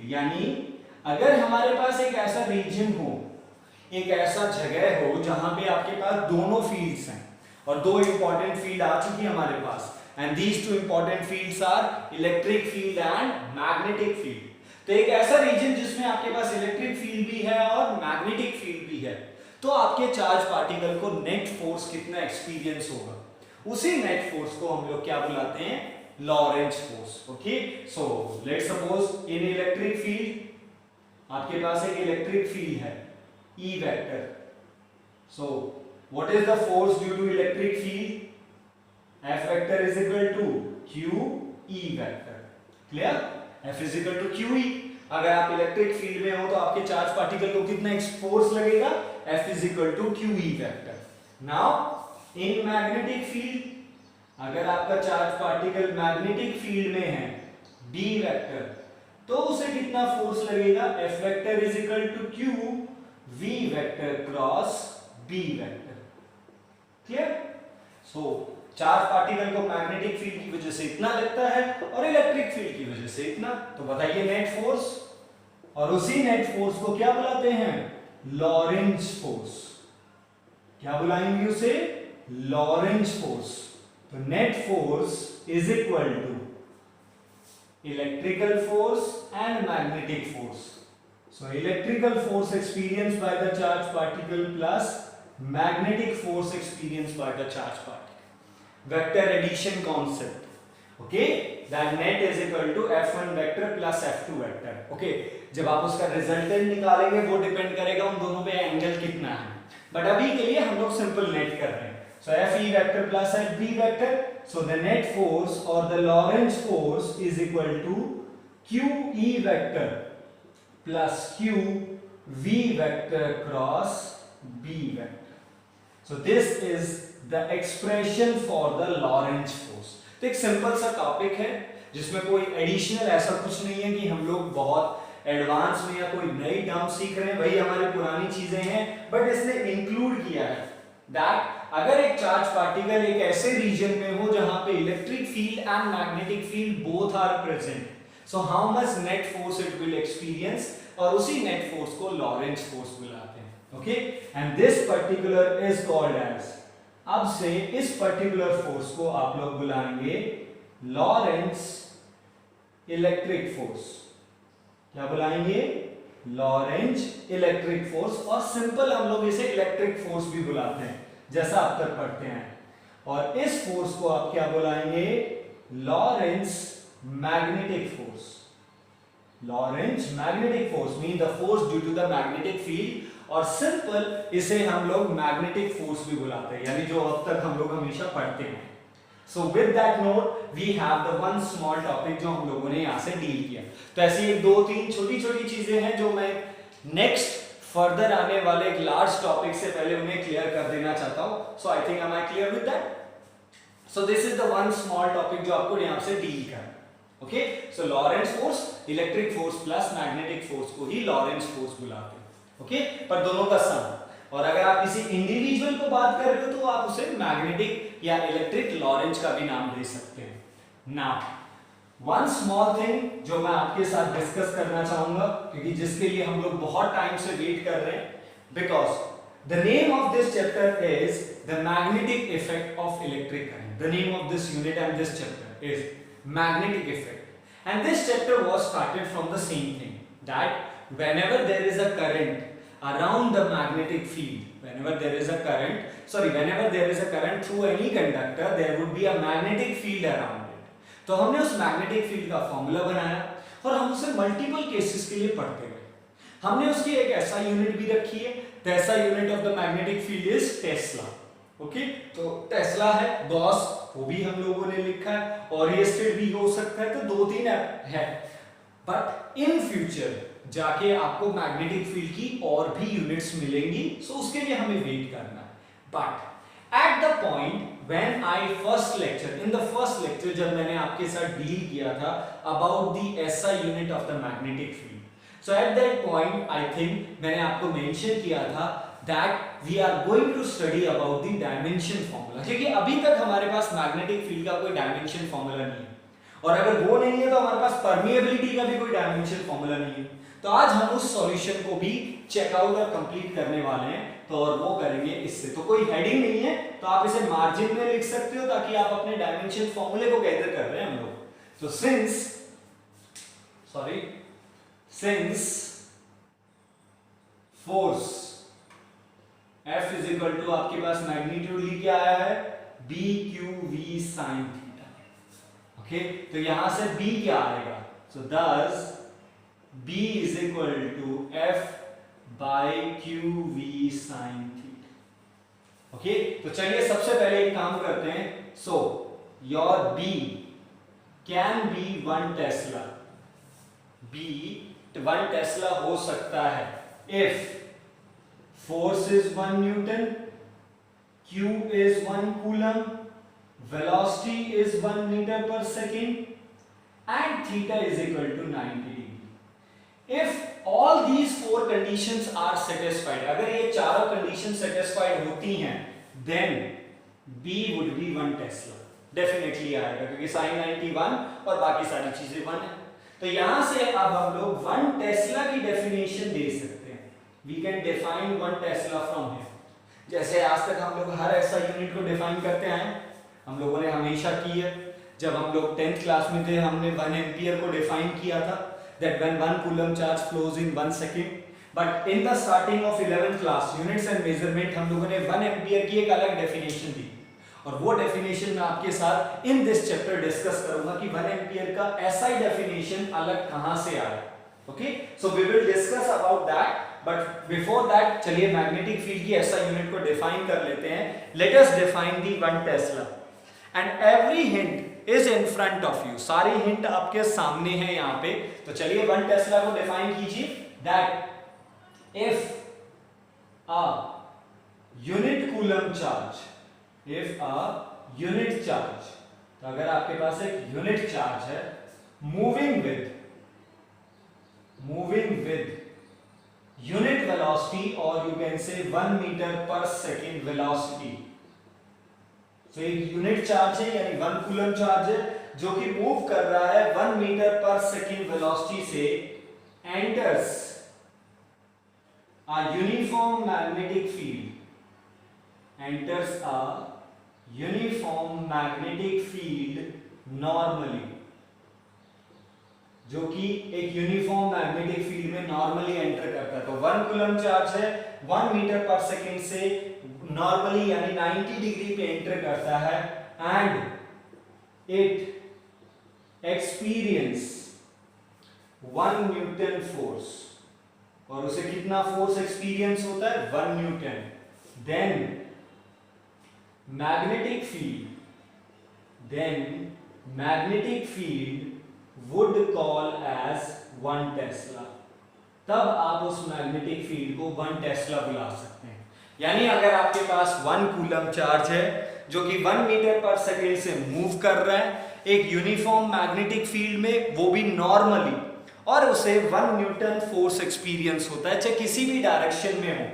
यानी अगर हमारे पास एक ऐसा reason हो, एक ऐसा जगह हो जहां पे आपके पास दोनों फील्ड्स हैं, और दो इंपॉर्टेंट फील्ड आ चुकी है हमारे पास, and these two important fields are electric field and magnetic field. तो एक ऐसा रीजन जिसमें आपके पास इलेक्ट्रिक फील्ड भी है और मैग्नेटिक फील्ड भी है, तो आपके चार्ज पार्टिकल को नेट फोर्स कितना एक्सपीरियंस होगा, उसी नेट फोर्स को हम लोग क्या बुलाते हैं? Lorentz force. Okay, so let's suppose in electric field आपके पास एक इलेक्ट्रिक फील्ड है E vector. So what is the force due to electric field? F vector is equal to Q E vector. Clear? F is equal to QE. अगर आप electric field में हो तो आपके charge particle को कितना force लगेगा? F is equal to QE vector. Now in magnetic field, अगर आपका चार्ज पार्टिकल मैग्नेटिक फील्ड में है B vector, तो उसे कितना फोर्स लगेगा? F vector is equal to Q V vector cross B vector. Clear? So charge particle को magnetic field की वजह से इतना लगता है और इलेक्ट्रिक फील्ड की वजह से इतना. तो बताइए नेट फोर्स, और उसी नेट फोर्स को क्या बुलाते हैं? Lorentz force. क्या बुलाएंगे उसे? Lorentz force. तो net force is equal to electrical force and magnetic force. So electrical force experienced by the charged particle plus magnetic force experienced by the charged particle. Vector addition concept. Okay, that net is equal to F1 vector plus F2 vector. Okay, जब आप उसका resultant निकालेंगे वो depend करेगा उन दोनों पे angle कितना है, बट अभी के लिए हम लोग सिंपल नेट कर रहे हैं. So Fe vector plus Fb vector. So the net force or the Lorentz force is equal to QE vector plus Q V vector cross B vector. So this is the expression for the Lorentz force. तो एक simple सा topic है जिसमें कोई additional ऐसा कुछ नहीं है कि हम लोग बहुत एडवांस में या कोई नई टर्म सीख रहे हैं, वही हमारी पुरानी चीजें हैं, बट इसने इंक्लूड किया है दैट अगर एक चार्ज पार्टिकल एक ऐसे रीजन में हो जहां पे electric field and magnetic field both are present, so how much net force it will experience, और उसी नेट फोर्स को लॉरेंस फोर्स बुलाते हैं. Okay, and this particular is called as, अब से इस पर्टिकुलर फोर्स को आप लोग बुलाएंगे लॉरेंस इलेक्ट्रिक फोर्स. क्या बुलाएंगे? लॉरेंस इलेक्ट्रिक फोर्स, और सिंपल हम लोग इसे इलेक्ट्रिक फोर्स भी बुलाते हैं जैसा आप तक पढ़ते हैं. और इस फोर्स को आप क्या बुलाएंगे? Lorentz magnetic force. Lorentz magnetic force mean the force due to the magnetic field, और सिंपल इसे हम लोग मैग्नेटिक फोर्स भी बुलाते हैं, यानी जो अब तक हम लोग हमेशा पढ़ते हैं. So with that note we have the one small topic जो हम लोगों ने यहां से डील किया. तो ऐसी एक दो तीन छोटी छोटी चीजें हैं जो मैं नेक्स्ट फर्दर आने वाले एक लार्ज टॉपिक से पहले उन्हें क्लियर कर देना चाहता हूं. So I think am I clear with that? So this is the one small topic जो आपको यहां से डील करना. Okay, so Lorentz force electric force plus magnetic force को ही लॉरेंस फोर्स बुलाते हैं. ओके, पर दोनों का सम. और अगर आप किसी इंडिविजुअल को बात कर रहे हो तो आप उसे मैग्नेटिक या इलेक्ट्रिक लॉरेंस का भी नाम दे सकते हैं. नाउ वन स्मॉल थिंग जो मैं आपके साथ डिस्कस करना चाहूंगा, क्योंकि जिसके लिए हम लोग बहुत टाइम से वेट कर रहे हैं, because the name of this chapter is the magnetic effect of electric current. The name of this unit and this chapter is magnetic effect, and this chapter was started from the same thing that whenever there is a current around the magnetic field, whenever there is a current through any conductor, there would be a magnetic field around it. तो हमने उस magnetic field का formula बनाया और हम उसे multiple cases के लिए पढ़ते गए. हमने उसकी एक ऐसा यूनिट भी रखी है. ऐसा unit of the magnetic field is Tesla. Okay, तो टेस्ला है, गॉस वो भी हम लोगों ने लिखा है, ओरिएस्टेड भी हो सकता है, तो 2-3 है. बट इन फ्यूचर जाके आपको मैग्नेटिक फील्ड की और भी यूनिट्स मिलेंगी, सो उसके लिए हमें वेट करना है. But at the point when I in the first lecture जब मैंने आपके साथ डील किया था about the SI unit of the magnetic field, so at that point I think मैंने आपको मेंशन किया था that we are going to study about the dimension formula, क्योंकि अभी तक हमारे पास मैग्नेटिक फील्ड का कोई डायमेंशन फॉर्मूला नहीं है, और अगर वो नहीं है तो हमारे पास परमिएबिलिटी का भी कोई डायमेंशन फॉर्मूला नहीं है. तो आज हम उस सॉल्यूशन को भी चेकआउट और कंप्लीट करने वाले हैं, तो और वो करेंगे इससे. तो कोई हेडिंग नहीं है, तो आप इसे मार्जिन में लिख सकते हो ताकि आप अपने डायमेंशन फॉर्मूले को गैदर कर रहे हैं हम लोग. तो since force F is equal to आपके पास मैग्नीट्यूड लिख के आया है BQV sin थीटा. ओके, तो यहां से B क्या आएगा? सो thus B is equal to F by QV sin theta. Okay, तो चलिए सबसे पहले एक काम करते हैं. So your B can be 1 Tesla. B 1 Tesla हो सकता है if force is 1 Newton, Q is 1 coulomb, velocity is 1 meter per second, and theta is equal to 90 degree. If all these 4 conditions are satisfied, अगर ये चारों conditions satisfied होती हैं, then B would be 1 Tesla. Definitely आएगा क्योंकि sin 90 1 और बाकी सारी चीजें 1 है. तो यहां से अब हम लोग 1 टेस्ला की डेफिनेशन दे सकते हैं. We can define 1 Tesla from here. जैसे आज तक हम लोग हर ऐसा यूनिट को डिफाइन करते आए, हम लोगों ने हमेशा की है. जब हम लोग 10th क्लास में थे हमने 1 एम्पियर को डिफाइन किया था, that when 1 coulomb charge flows in 1 second. But in the starting of 11th class units and measurement हम लोगों ने 1 एम्पियर की एक अलग डेफिनेशन दी, और वो डेफिनेशन मैं आपके साथ इन दिस चैप्टर डिस्कस करूंगा कि 1 एम्पियर का एसआई डेफिनेशन अलग कहां से आया. Okay, so we will discuss about that. But before that चलिए मैग्नेटिक फील्ड की एसआई यूनिट को डिफाइन कर लेते हैं. Let us define the 1 tesla and every hint is in front of you. सारी हिंट आपके सामने है यहाँ पे. तो चलिए 1 टेस्ला को डिफाइन कीजिए. That if a unit coulomb charge, तो अगर आपके पास एक यूनिट चार्ज है मूविंग विद यूनिट वेलोसिटी, और यू कैन से 1 मीटर पर सेकेंड वेलोसिटी. तो एक यूनिट चार्ज है यानी 1 कूलम चार्ज है जो कि मूव कर रहा है 1 मीटर पर सेकेंड वेलोसिटी से, enters a uniform magnetic field normally, जो कि एक यूनिफॉर्म मैग्नेटिक फील्ड में नॉर्मली एंटर करता है. तो 1 कूलम चार्ज है 1 मीटर पर सेकेंड से नॉर्मली यानी 90 डिग्री पे एंटर करता है, and it experience 1 newton force. और उसे कितना फोर्स एक्सपीरियंस होता है? 1 newton. Then magnetic field would call as 1 tesla. तब आप उस मैग्नेटिक फील्ड को 1 टेस्ला बुला सकते हैं. यानी अगर आपके पास 1 कूलम चार्ज है जो कि 1 मीटर पर सेकेंड से मूव कर रहा है एक यूनिफॉर्म मैग्नेटिक फील्ड में, वो भी नॉर्मली, और उसे 1 न्यूटन फोर्स एक्सपीरियंस होता है चाहे किसी भी डायरेक्शन में हो,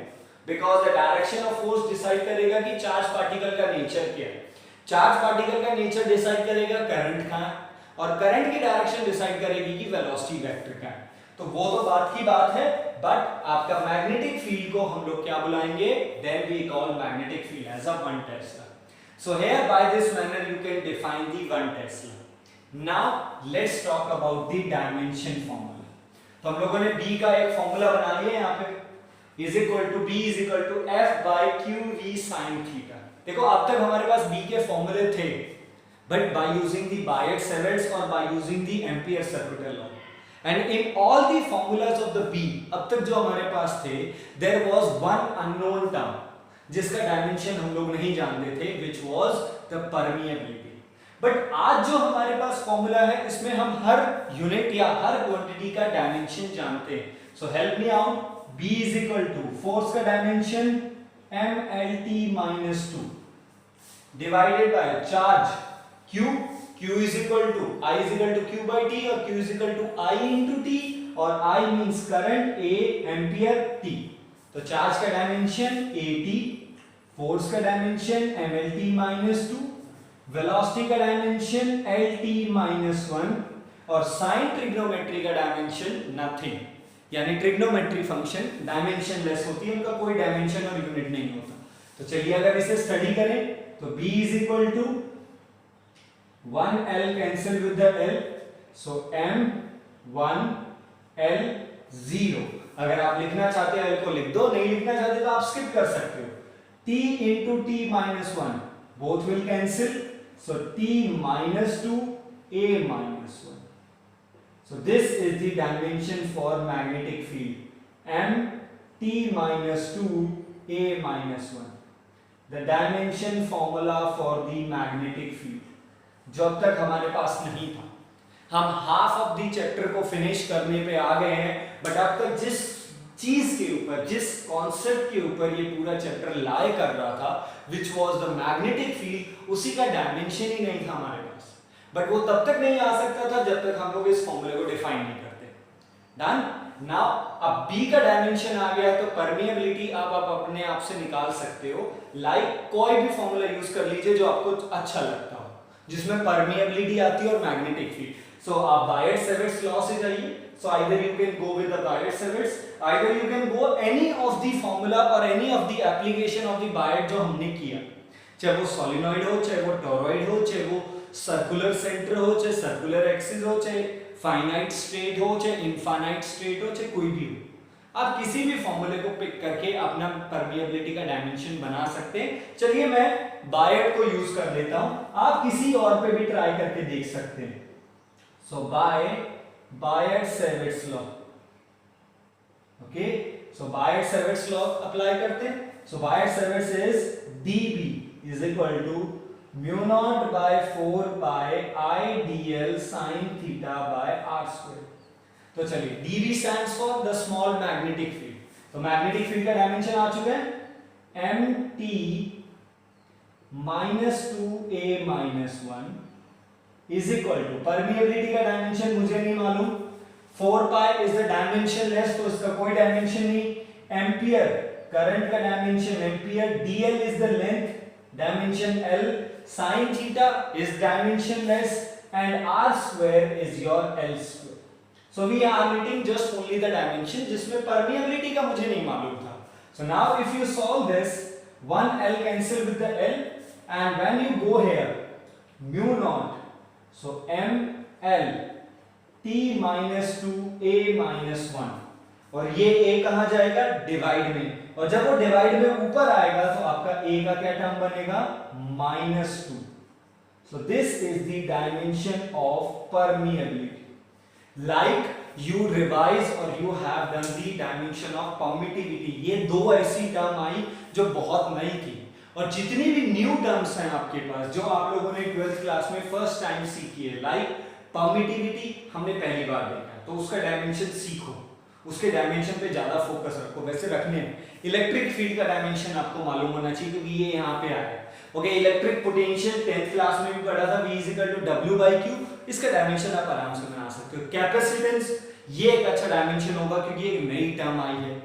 because the direction of force decide करेगा कि चार्ज पार्टिकल का नेचर क्या है. चार्ज पार्टिकल का नेचर डिसाइड करेगा करंट कहां है, और करंट की डायरेक्शन डिसाइड करेगी कि वेलोसिटी वेक्टर क्या है। तो वो तो बात की बात है, बट आपका मैग्नेटिक फील्ड को हम लोग क्या बुलाएंगे, then we call magnetic field as a 1 tesla. So here by this manner you can define the 1 Tesla. Now let's talk about the dimension formula. तो हम लोगों ने B का एक फॉर्मूला बना लिया यहाँ पे, is equal to B is equal to F by QV sin theta. देखो अब तक हमारे पास B के फॉर्मूले थे, but by using the Biot-Savart और by using the Ampere-Circuital law. And in all the formulas of the B, अब तक जो हमारे पास थे, there was one unknown term जिसका डायमेंशन हम लोग नहीं जानते थे, which was the permeability. But आज जो हमारे पास फॉर्मूला है इसमें हम हर यूनिट या हर क्वांटिटी का डायमेंशन जानते हैं. So help me out. B is equal to force का dimension mLT minus 2 divided by charge Q. Q is equal to I is equal to Q by T और Q is equal to I into T और I means current A ampere T. तो charge का dimension AT, force का dimension mLT minus 2, velocity का dimension LT minus 1 और sign trigonometry का dimension nothing. यानी trigonometry function dimensionless होती है, उनका कोई डायमेंशन और यूनिट नहीं होता. तो चलिए अगर इसे स्टडी करें तो B is equal to 1L cancel with the L, so M 1 L 0. अगर आप लिखना चाहते हो L को लिख दो, नहीं लिखना चाहते तो आप स्किप कर सकते हो. T into T minus 1 both will cancel, so T minus 2 A minus 1. So this is the dimension for magnetic field, M T minus 2 A minus 1. The dimension formula for the magnetic field जो अब तक हमारे पास नहीं था. हम half of the chapter को finish करने पे आ गए हैं, बट अब तक जिस चीज के ऊपर, जिस कॉन्सेप्ट के ऊपर ये पूरा चैप्टर लाई कर रहा था, which was the magnetic field, उसी का डायमेंशन ही नहीं था हमारे पास. बट वो तब तक नहीं आ सकता था जब तक हम लोग इस फॉर्मूले को डिफाइन नहीं करते. डन. नाउ अब B का डायमेंशन आ गया तो परमिएबिलिटी अब आप अपने आप से निकाल सकते हो. लाइक कोई भी फॉर्मूला यूज कर लीजिए जो आपको अच्छा लगता हो, जिसमें परमिएबिलिटी आती है और मैग्नेटिक फील्ड. सो आप बायट-सैवर्ट लॉ से जाइए. So either you can go with the Biot-Savart, either you can go any of the formula or any of the application of the Biot जो हमने किया, चाहे वो सोलिनॉइड हो, चाहे वो टॉरॉइड हो, चाहे वो सर्कुलर सेंटर हो, चाहे सर्कुलर एक्सिस हो, चाहे फाइनाइट स्ट्रेट हो, चाहे इनफाइनाइट स्ट्रेट हो, चाहे कोई भी हो. आप किसी भी फॉर्मूले को पिक करके अपना परमिएबिलिटी का डायमेंशन बना सकते हैं. चलिए मैं बायट को यूज कर लेता हूं, आप किसी और पे भी ट्राई करके देख सकते हैं. सो Biot-Savart law. Okay, so Biot-Savart law apply करते हैं. So Biot-Savart says dB is equal to mu naught by 4 pi I dl sin theta by r square. तो चलिए dB stands for the small magnetic field. तो magnetic field का dimension आ चुका है mt minus 2a minus 1 is equal to permeability का dimension मुझे नहीं मालूम, 4 पाई इज द डायमेंशनलेस, तो इसका कोई डायमेंशन नहीं. एम्पियर, करंट का dimension ampere, dl is the length, dimension l, sin theta is dimensionless and r square is your l square. So we are meeting just only the dimension जिसमें permeability का मुझे नहीं मालूम था. So now if you solve this, 1l cancel with the l and when you go here mu naught, so ml t minus 2 a minus 1 और ये a कहां जाएगा, डिवाइड में, और जब वो डिवाइड में ऊपर आएगा तो आपका a का क्या टर्म बनेगा, -2. so this is the dimension of permeability. like you revise or you have done the dimension of permittivity. ये दो ऐसी टर्म आई जो बहुत नई थी, और जितनी भी न्यू टर्म्स हैं आपके पास जो आप लोगों ने 12th क्लास में फर्स्ट टाइम सीखी है, लाइक परमिटिविटी हमने पहली बार देखा है, तो उसका डायमेंशन सीखो, उसके डायमेंशन पे ज्यादा फोकस रखो. वैसे रखने इलेक्ट्रिक फील्ड का डायमेंशन आपको मालूम होना चाहिए क्योंकि ये यहाँ पे आया है. Okay, electric potential 10th class में भी पढ़ा था, V is equal to W by Q. इसका डायमेंशन आप आराम से बना सकते हो. कैपेसिटेंस, ये एक अच्छा डायमेंशन होगा क्योंकि एक नई टर्म आई है.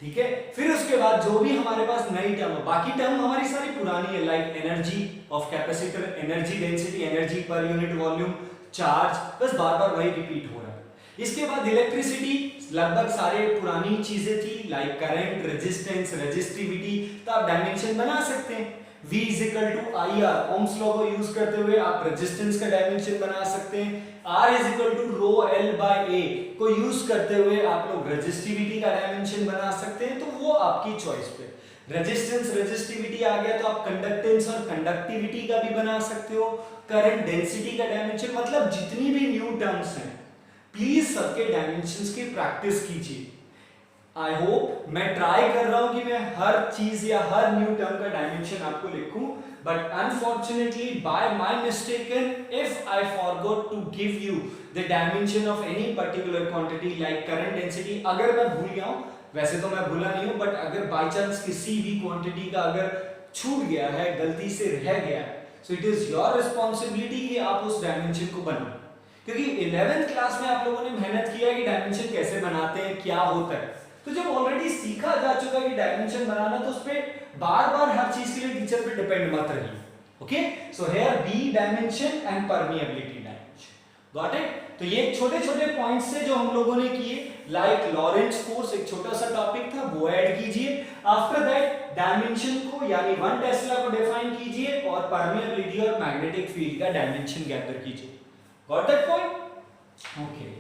ठीक है, फिर उसके बाद जो भी हमारे पास नई टर्म है, बाकी टर्म हमारी सारी पुरानी है, like energy of capacitor, energy density, energy per unit volume, charge, बस बार बार वही रिपीट हो रहा है। इसके बाद इलेक्ट्रिसिटी, लगभग सारे पुरानी चीजें थी लाइक करंट, रेजिस्टेंस, रेजिस्टिविटी, तो आप डायमेंशन बना सकते हैं। V is equal to I R, ohm's law को यूज करते हुए आप रेजिस्टेंस का डायमेंशन बना सकते हैं। R is equal to rho L by A को यूज करते हुए आप लोग रेजिस्टिविटी का डायमेंशन बना सकते हैं, तो वो आपकी चॉइस पे। रेजिस्टेंस, रेजिस्टिविटी आ गया तो आप कंडक्टेंस और कंडक्टिविटी का भी बना सकते हो। करंट, डेंसिटी का डायमेंशन, मतलब जितनी भी न्यू टर्म्स हैं प्लीज सबके डायमेंशंस की प्रैक्टिस कीजिए। आई होप, मैं ट्राई कर रहा हूं कि मैं हर चीज या हर न्यू टर्म का डायमेंशन आपको लिखूं, but unfortunately by my mistaken if I forgot to give you the dimension of any particular quantity like current, density, अगर मैं भूल गया हूं, वैसे तो मैं भूला नहीं हूं, बट अगर बाय चांस किसी भी क्वांटिटी का अगर छूट गया है, गलती से रह गया है, so it is your responsibility कि आप उस डायमेंशन को बनाओ। क्योंकि 11th क्लास में आप लोगों ने मेहनत किया है कि डायमेंशन कैसे बनाते हैं, क्या होता है, तो जब ऑलरेडी सीखा जा चुका है कि डायमेंशन बनाना, तो उस पे बार-बार हर चीज के लिए टीचर पे डिपेंड मत रहिए। Okay, so here B dimension and permeability dimension, got it. तो ये छोटे-छोटे पॉइंट्स से जो हम लोगों ने किए, लाइक लॉरेंट्ज फोर्स एक छोटा सा टॉपिक था, वो ऐड कीजिए। आफ्टर दैट डायमेंशन को यानी 1 टेस्ला को डिफाइन कीजिए और परमिएबिलिटी और मैग्नेटिक फील्ड का डायमेंशन गैदर कीजिए। Got that point? Okay.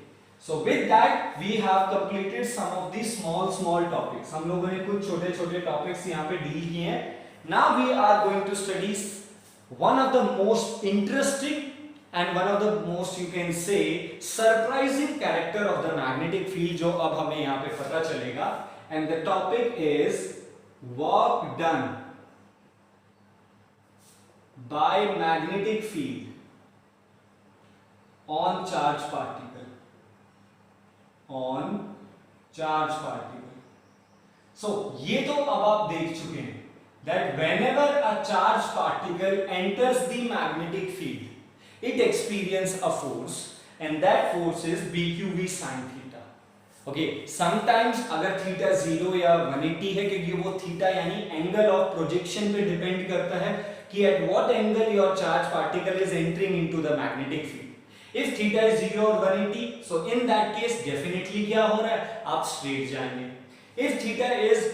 So with that we have completed some of the small topics. हम लोगों ने कुछ छोटे-छोटे टॉपिक्स यहाँ पे डील किए हैं. Now we are going to study one of the most interesting and one of the most, you can say, surprising character of the magnetic field, जो अब हमें यहाँ पे पता चलेगा. And the topic is work done by magnetic field on charge particle, on charge particle. So ये तो अब आप देख चुके हैं that whenever a charged particle enters the magnetic field, it experiences a force and that force is BQV sin theta. Okay, sometimes अगर theta 0 या 180 है, क्योंकि वो थीटा यानी एंगल ऑफ प्रोजेक्शन पे डिपेंड करता है कि at what angle your charge particle is entering into the magnetic field. If theta is 0 और 180, so in that case definitely क्या हो रहा है, आप straight जाएंगे. If theta is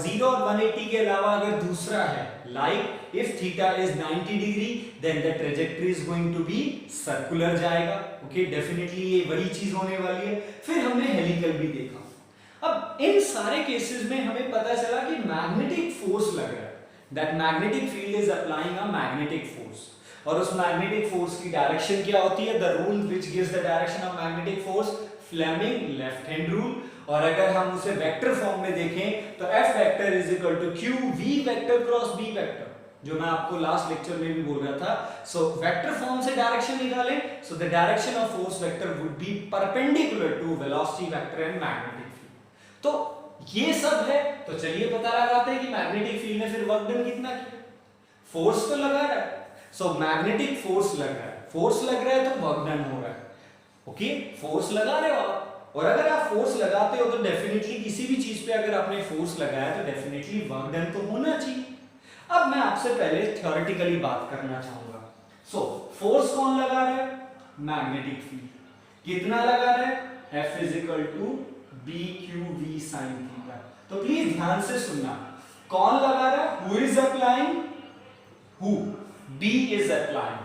0 और 180 के अलावा अगर दूसरा है, like if theta is 90 degree, then the trajectory is going to be circular जाएगा. Okay, definitely ये वही चीज होने वाली है. फिर हमने हेलिकल भी देखा. अब इन सारे केसेस में हमें पता चला कि मैग्नेटिक फोर्स लग रहा है. That magnetic field is applying a magnetic force. और उस मैग्नेटिक फोर्स की डायरेक्शन क्या होती है, the rule which gives the direction of magnetic force, Fleming left hand rule. और अगर हम उसे वेक्टर फॉर्म में देखें तो F vector is equal to Q V vector cross B vector, जो मैं आपको लास्ट लेक्चर में भी बोल रहा था। सो वेक्टर फॉर्म से डायरेक्शन निकालें, so the direction of force vector would be perpendicular to velocity vector and magnetic field. तो ये सब है, तो चलिए पता लगाते हैं कि मैग्नेटिक फील्ड ने फिर वर्क डन कितना किया। फोर्स तो लगा रहा है, सो मैग्नेटिक फोर्स लग रहा है, फोर्स लग रहा है तो वर्क डन हो रहा है। ओके, फोर्स लगा रहे हो आप, और अगर आप फोर्स लगाते हो तो डेफिनेटली किसी भी चीज पे अगर आपने फोर्स लगाया तो डेफिनेटली वर्क डन तो होना चाहिए। अब मैं आपसे पहले थ्योरेटिकली बात करना चाहूंगा। सो फोर्स कौन लगा रहा है, मैग्नेटिक फील्ड। कितना लगा रहा है, F is equal to BQV sin theta. तो प्लीज ध्यान से सुनना, कौन लगा रहा है, who is applying, who, B is applying.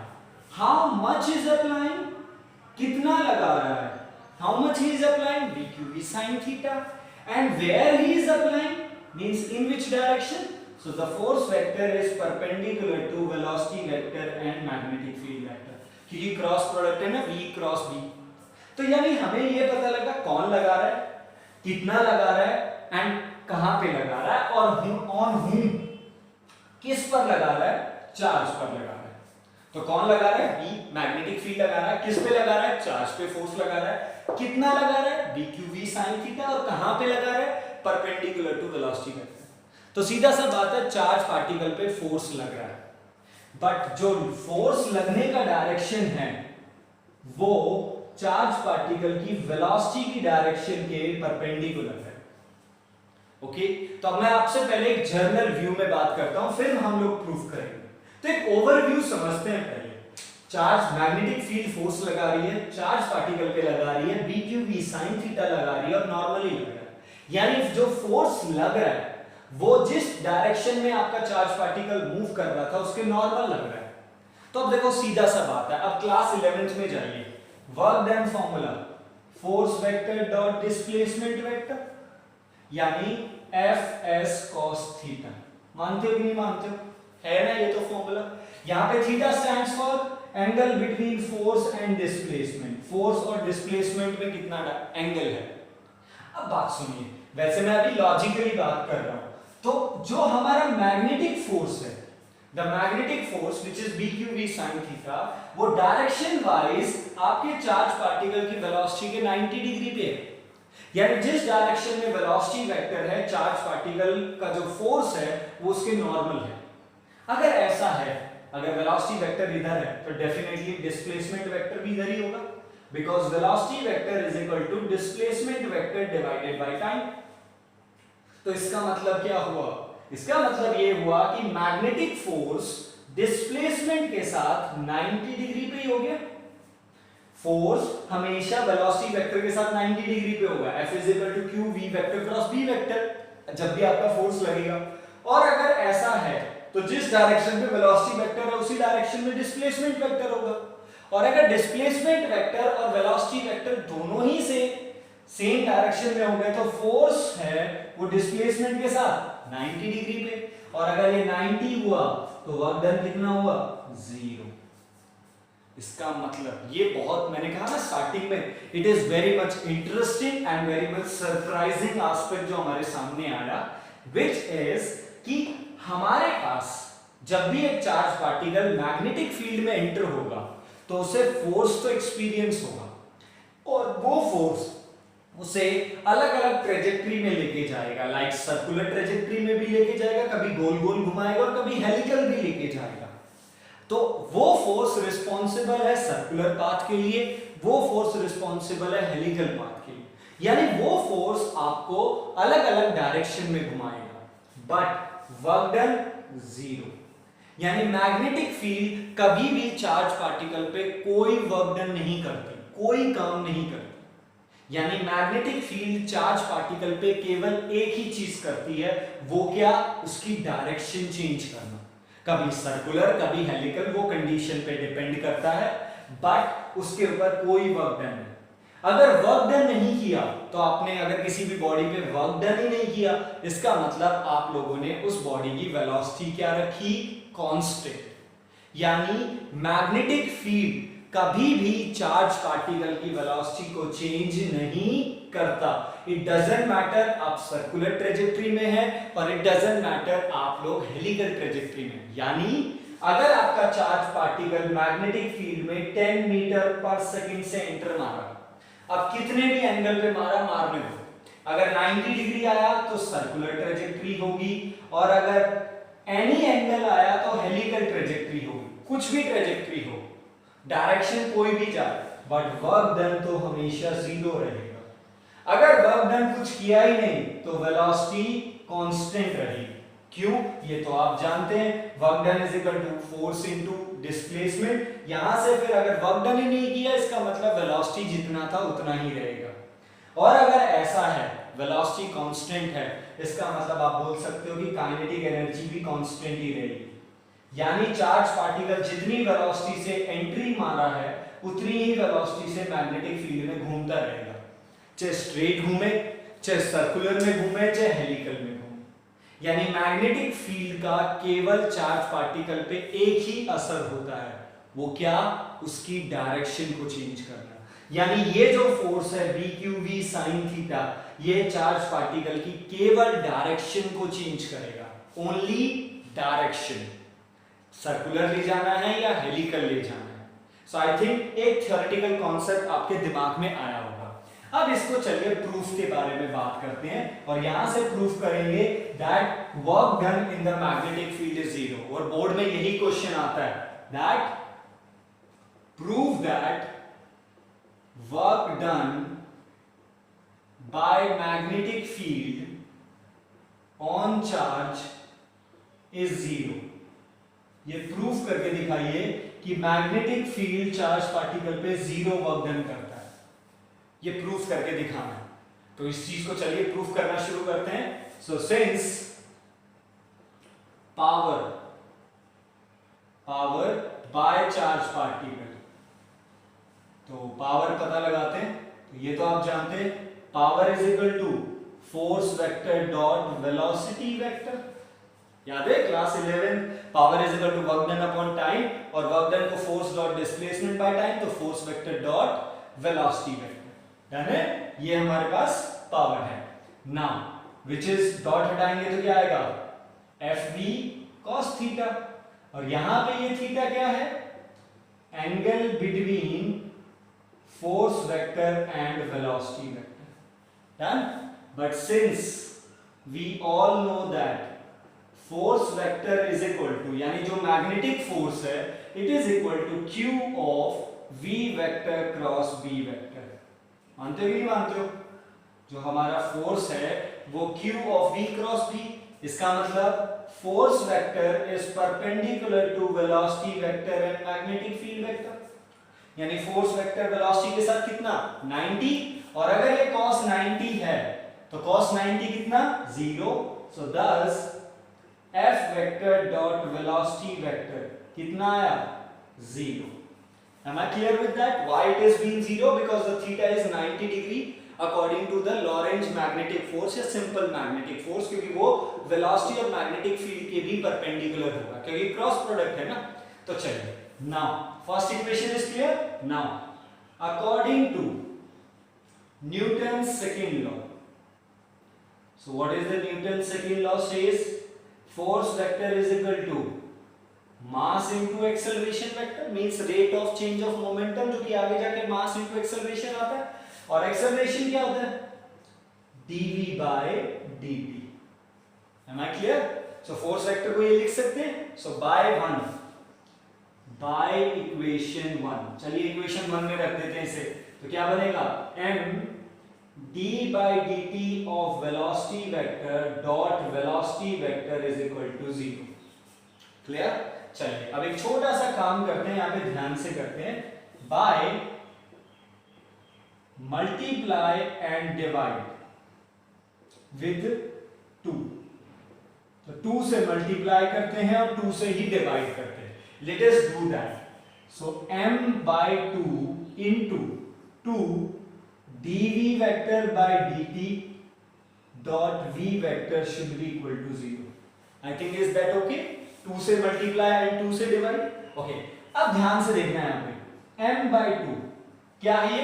How much is applying? कितना लगा रहा है, how much he is applying, BQV sin theta. And where he is applying means in which direction? So the force vector is perpendicular to velocity vector and magnetic field vector. क्योंकि cross product है ना, V cross B. तो यानी हमें ये पता लगा कौन लगा रहा है, कितना लगा रहा है एंड कहां पे लगा रहा है, और ऑन whom, किस पर लगा रहा है, चार्ज पर लगा रहा है। तो कौन लगा रहा है, B मैग्नेटिक फील्ड लगा रहा है, किस पे लगा रहा है, चार्ज पे फोर्स लगा रहा है, कितना लगा रहा है, BQV sin थीटा, और कहां पे लगा रहा है, परपेंडिकुलर टू वेलोसिटी वेक्टर। तो सीधा सा बात है, चार्ज पार्टिकल पे फोर्स लग रहा है, बट जो फोर्स लगने का डायरेक्शन है वो चार्ज पार्टिकल की वेलोसिटी की डायरेक्शन के परपेंडिकुलर है। ओके, तो अब मैं आपसे पहले एक जर्नल व्यू में बात करता हूं, फिर हम लोग प्रूफ करेंगे। तो एक ओवरव्यू समझते हैं पहले। चार्ज मैग्नेटिक फील्ड फोर्स लगा रही है, चार्ज पार्टिकल पे लगा रही है, B Q V sine theta लगा रही है और नॉर्मली लग रहा है। यानी जो फोर्स लग रहा है वो जिस डायरेक्शन में आपका चार्ज पार्टिकल मूव कर रहा था उसके नॉर्मल लग रहा है। तो अब देखो सीधा सा बात है, अब क्लास 11th में जाइए, work done formula force vector dot displacement vector, यानी एफ एस कॉस थीटा। मानते हो कि नहीं मानते हो? है ना ये तो फॉर्मूला। यहां पे theta stands for angle between force and displacement. Force और डिस्प्लेसमेंट में कितना एंगल है। अब बात सुनिए, वैसे मैं अभी लॉजिकली बात कर रहा हूं, तो जो हमारा मैग्नेटिक फोर्स है, the magnetic force which is B Q V sine theta, वो डायरेक्शन वाइज आपके चार्ज पार्टिकल की वेलोसिटी के 90 डिग्री पे है। यानी जिस डायरेक्शन में वेलोसिटी वेक्टर है, चार्ज पार्टिकल का जो फोर्स है वो उसके नॉर्मल है। अगर ऐसा है, अगर वेलोसिटी वेक्टर इधर है तो डेफिनेटली डिस्प्लेसमेंट वेक्टर भी इधर ही होगा, because velocity vector is equal to displacement vector divided by time. तो इसका मतलब क्या हुआ? इसका मतलब ये हुआ कि मैग्नेटिक फोर्स डिस्प्लेसमेंट के साथ 90 डिग्री पे ही हो गया। फोर्स हमेशा वेलोसिटी वेक्टर के साथ 90 डिग्री पे होगा। F is equal to Q V vector cross B vector जब भी आपका फोर्स लगेगा। और अगर ऐसा है तो जिस डायरेक्शन पे वेलोसिटी वेक्टर है उसी डायरेक्शन में डिस्प्लेसमेंट वेक्टर होगा। और अगर डिस्प्लेसमेंट वेक्टर और वेलोसिटी वेक्टर दोनों ही से सेम डायरेक्शन में हो गए तो फोर्स है वो डिस्प्लेसमेंट के साथ 90 डिग्री पे, और अगर ये 90 हुआ तो वर्क डन कितना हुआ? 0। इसका मतलब ये बहुत, मैंने कहा ना स्टार्टिंग में, it is very much interesting and very much surprising aspect जो हमारे सामने आया, विच इज कि हमारे पास जब भी एक चार्ज पार्टिकल मैग्नेटिक फील्ड में एंटर होगा तो उसे फोर्स तो एक्सपीरियंस होगा, और वो फोर्स उसे अलग अलग ट्रेजेक्टरी में लेके जाएगा। लाइक सर्कुलर ट्रेजेक्टरी में भी लेके जाएगा, कभी गोल गोल घुमाएगा और कभी हेलिकल भी लेके जाएगा। तो वो फोर्स रिस्पॉन्सिबल है सर्कुलर पाथ के लिए, वो फोर्स रिस्पॉन्सिबल है हेलिकल पाथ के लिए। यानी वो फोर्स आपको अलग अलग डायरेक्शन में घुमाएगा, बट वर्क डन 0। यानी मैग्नेटिक फील्ड कभी भी चार्ज पार्टिकल पे कोई वर्क डन नहीं करती, कोई काम नहीं करती। यानी मैग्नेटिक फील्ड चार्ज पार्टिकल पे केवल एक ही चीज करती है, वो क्या? उसकी डायरेक्शन चेंज करना, कभी सर्कुलर कभी हेलिकल, वो कंडीशन पे डिपेंड करता है, बट उसके ऊपर कोई वर्क डन नहीं। अगर वर्क डन नहीं किया तो आपने, अगर किसी भी बॉडी पे वर्क डन ही नहीं किया, इसका मतलब आप लोगों ने उस बॉडी की वेलोसिटी क्या रखी? कांस्टेंट। यानी मैग्नेटिक फील्ड कभी भी चार्ज पार्टिकल की वेलोसिटी को चेंज नहीं करता। इट डजंट मैटर आप सर्कुलर ट्रेजेक्टरी में है, और इट डजंट मैटर आप लोग हेलिकल ट्रेजेक्टरी में। यानी अगर आपका चार्ज पार्टिकल मैग्नेटिक फील्ड में 10 मीटर पर सेकंड से एंटर मारा, अब कितने भी एंगल पे मारा, मारने दो। अगर 90 डिग्री आया तो सर्कुलर ट्रेजेक्टरी होगी, और अगर एनी एंगल आया तो हेलिकल ट्रेजेक्टरी होगी। कुछ भी ट्रेजेक्टरी हो, डायरेक्शन कोई भी जाए, बट वर्क डन तो हमेशा 0 रहेगा। अगर वर्क डन कुछ किया ही नहीं तो वेलोसिटी कांस्टेंट रहेगी। क्यों? ये तो आप जानते हैं, work done is equal to force into displacement. यहां से फिर अगर वर्क डन ही नहीं किया, इसका मतलब वेलोसिटी जितना था उतना ही रहेगा। और अगर ऐसा है वेलोसिटी कांस्टेंट है, इसका मतलब आप बोल सकते हो कि काइनेटिक एनर्जी भी कांस्टेंट ही रहेगी। यानी चार्ज पार्टिकल जितनी वेलोसिटी से एंट्री मारा है उतनी ही वेलोसिटी से मैग्नेटिक फील्ड में घूमता रहेगा, चाहे स्ट्रेट घूमे, चाहे सर्कुलर में घूमे, चाहे हेलिकल में घूमे। यानी मैग्नेटिक फील्ड का केवल चार्ज पार्टिकल पे एक ही असर होता है, वो क्या? उसकी डायरेक्शन को चेंज करना। यानी ये जो फोर्स है B Q V sine theta, ये चार्ज पार्टिकल की केवल डायरेक्शन को चेंज करेगा, ओनली डायरेक्शन। सर्कुलर ले जाना है या हेलिकल ले जाना है। सो आई थिंक एक थ्योरेटिकल कॉन्सेप्ट आपके दिमाग में आया होगा। अब इसको चलिए प्रूफ के बारे में बात करते हैं, और यहां से प्रूफ करेंगे that work done in the magnetic field is 0। और बोर्ड में यही क्वेश्चन आता है, that prove that work done by magnetic field on charge is 0। ये प्रूफ करके दिखाइए कि मैग्नेटिक फील्ड चार्ज पार्टिकल पे जीरो वर्क डन करता है। ये प्रूफ करके दिखाना है, तो इस चीज को चलिए प्रूफ करना शुरू करते हैं। So since power by charge particle, तो पावर पता लगाते हैं, तो ये तो आप जानते हैं, power is equal to force vector dot velocity vector. याद है class 11 power is equal to work done upon time, और वर्क डन को force dot displacement by time, तो force vector dot velocity vector. Done है, ये हमारे पास power है। नाउ विच इज डॉट हटाएंगे तो क्या आएगा, एफ वी कॉस थीटा, और यहां पे ये थीटा क्या है, angle between force vector and velocity vector. Done, but since we all know that force vector is equal to, यानी जो मैग्नेटिक फोर्स है, it is equal to Q of V vector cross B vector. मानते हो कि नहीं मानते हो? जो हमारा फोर्स है वो Q of V cross B, इसका मतलब force vector is perpendicular to velocity vector and magnetic field vector. यानी फोर्स वेक्टर वेलोसिटी के साथ कितना, 90, और अगर ये cos 90 है तो cos 90 कितना, 0। सो thus f vector dot velocity vector कितना आया, 0। Am I clear with that? Why it is being 0? Because the theta is 90 degree according to the Lorentz magnetic force या simple magnetic force, क्योंकि वो velocity और magnetic field के भी perpendicular होगा, क्योंकि क्रॉस प्रोडक्ट है ना। तो चलिए, now first equation is clear. Now according to Newton's second law, so what is the Newton's second law says? Force vector is equal to mass into acceleration vector, means rate of change of momentum, जो कि आगे जाके mass into acceleration आता है, और acceleration क्या होता है, dv by dt। Am I clear? So force vector को ये लिख सकते हैं, so by equation 1, चलिए equation 1 में रख देते हैं इसे, तो क्या बनेगा, m d by dt of velocity vector dot velocity vector is equal to 0। Clear? चलिए अब एक छोटा सा काम करते हैं, यहां पे ध्यान से करते हैं, by multiply and divide with 2। तो 2 से मल्टीप्लाई करते हैं और 2 से ही डिवाइड करते हैं। Let us do that. So m by 2 into 2 dv vector by dt dot v vector should be equal to 0। I think is that okay? 2 से multiply and 2 से डिवाइड। ओके, अब ध्यान से देखना है यहाँ पे, m by 2 क्या है,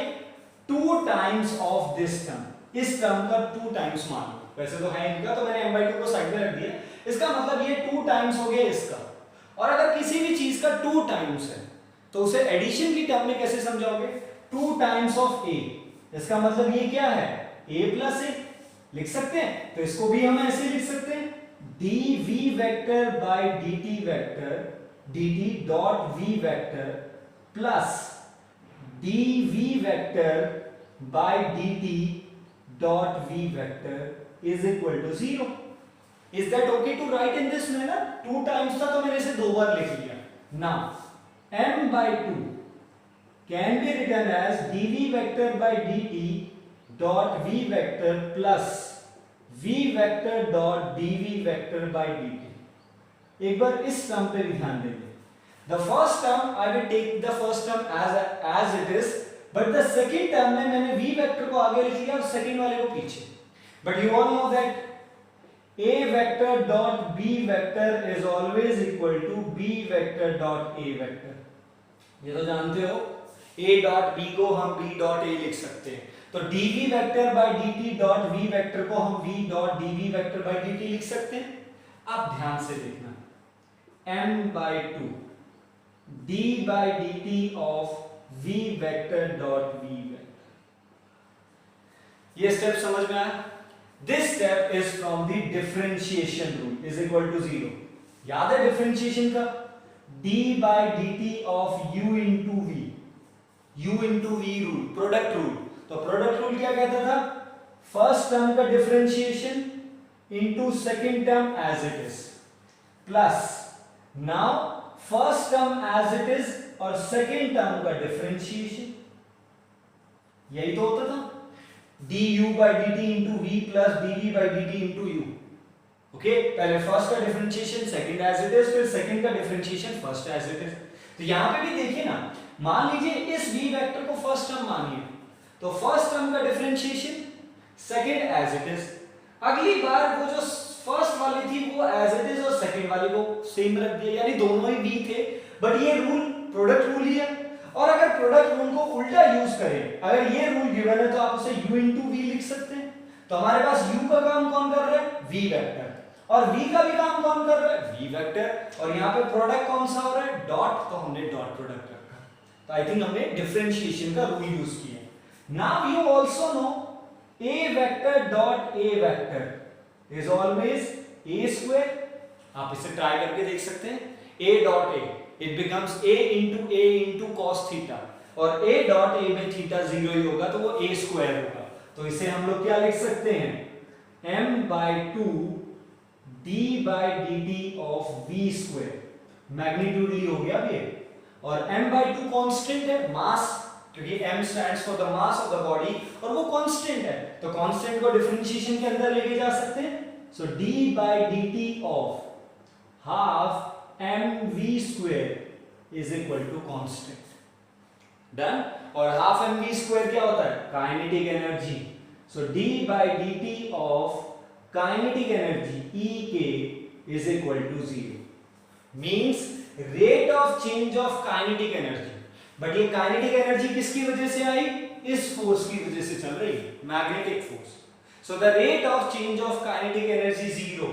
2 टाइम्स ऑफ दिस टर्म, इस टर्म का 2 टाइम्स मान लो, वैसे तो है इनका, तो मैंने m by 2 को साइड में रख दिया। इसका मतलब ये 2 टाइम्स हो गया इसका, और अगर किसी भी चीज का 2 टाइम्स है तो उसे एडिशन की टर्म में कैसे समझाओगे, 2 टाइम्स ऑफ a, इसका मतलब ये क्या है, a प्लस a लिख सकते हैं, तो इसको भी हम ऐसे लिख सकते हैं, dv vector by dt vector dt dot v vector plus dv vector by dt dot v vector is equal to 0। Is that okay to write in this manner? 2 times था तो मैंने इसे 2 बार लिख लिया। Now m by 2 can be written as dv vector by dt dot v vector plus v vector dot dv vector by dt। एक बार इस term पे भी ध्यान देंगे। The first term I will take the first term as it is, but the second term में मैंने v vector को आगे लिख लिया और second वाले को पीछे। But you all know that a vector dot b vector is always equal to b vector dot a vector। ये तो जानते हो, a dot b को हम b dot a लिख सकते हैं, तो dv vector by dt dot v vector को हम v dot dv vector by dt लिख सकते हैं। अब ध्यान से देखना, m by 2 d by dt of v vector dot v vector, ये स्टेप समझ में आया? This step is from the differentiation rule is equal to 0। याद है डिफरेंशिएशन का, d by dt of u into v rule, product rule. तो product rule क्या कहता था, फर्स्ट टर्म का differentiation into second term as it is, plus now first term as it is और second term का differentiation, यही तो होता था du by dt into v plus dv by dt into u। Okay, पहले first का differentiation second as it is, फिर second का differentiation first as it is. तो यहां पे भी देखिए ना, मान लीजिए इस v वेक्टर को फर्स्ट टर्म मानिए, तो फर्स्ट टर्म का differentiation second as it is. अगली बार वो जो फर्स्ट वाली थी वो एज इट इज और सेकंड वाली को सेम रख दिया, यानी दोनों ही v थे, बट ये रूल प्रोडक्ट रूल ही है। और अगर प्रोडक्ट रूल को उल्टा यूज करें, अगर ये रूल गिवन है तो आप उसे u into v लिख सकते हैं। तो हमारे पास u का काम कौन कर रहा है, v वेक्टर, और v का भी काम कौन कर रहा है, v वेक्टर, और यहाँ पे प्रोडक्ट कौन सा हो रहा है, डॉट, तो हमने डॉट प्रोडक्ट रखा। तो आई थिंक हमने डिफरेंशिएशन का रूल यूज किया। Now you also know a vector dot a vector is always a square. आप इसे ट्राई करके देख सकते हैं, a dot a it becomes a into cos theta, और a डॉट a में थीटा 0 ही होगा तो वो a स्क्वायर होगा। तो इसे हम लोग क्या लिख सकते हैं, m/2 d by dt of v स्क्वायर, मैग्नीट्यूड ही हो गया ये, और m/2 कांस्टेंट है, मास, क्योंकि m stands for the mass of the body, और वो कांस्टेंट है, तो कांस्टेंट को डिफरेंशिएशन के अंदर लेके जा सकते हैं। So d by dt of half mv square is equal to constant, done. और हाफ mv स्क्वायर क्या होता है, kinetic energy. So d by dt of kinetic energy ek is equal to 0, means rate of change of kinetic energy. But ये kinetic energy किसकी वजह से आई, इस force की वजह से चल रही है, magnetic force. So the rate of change of kinetic energy 0।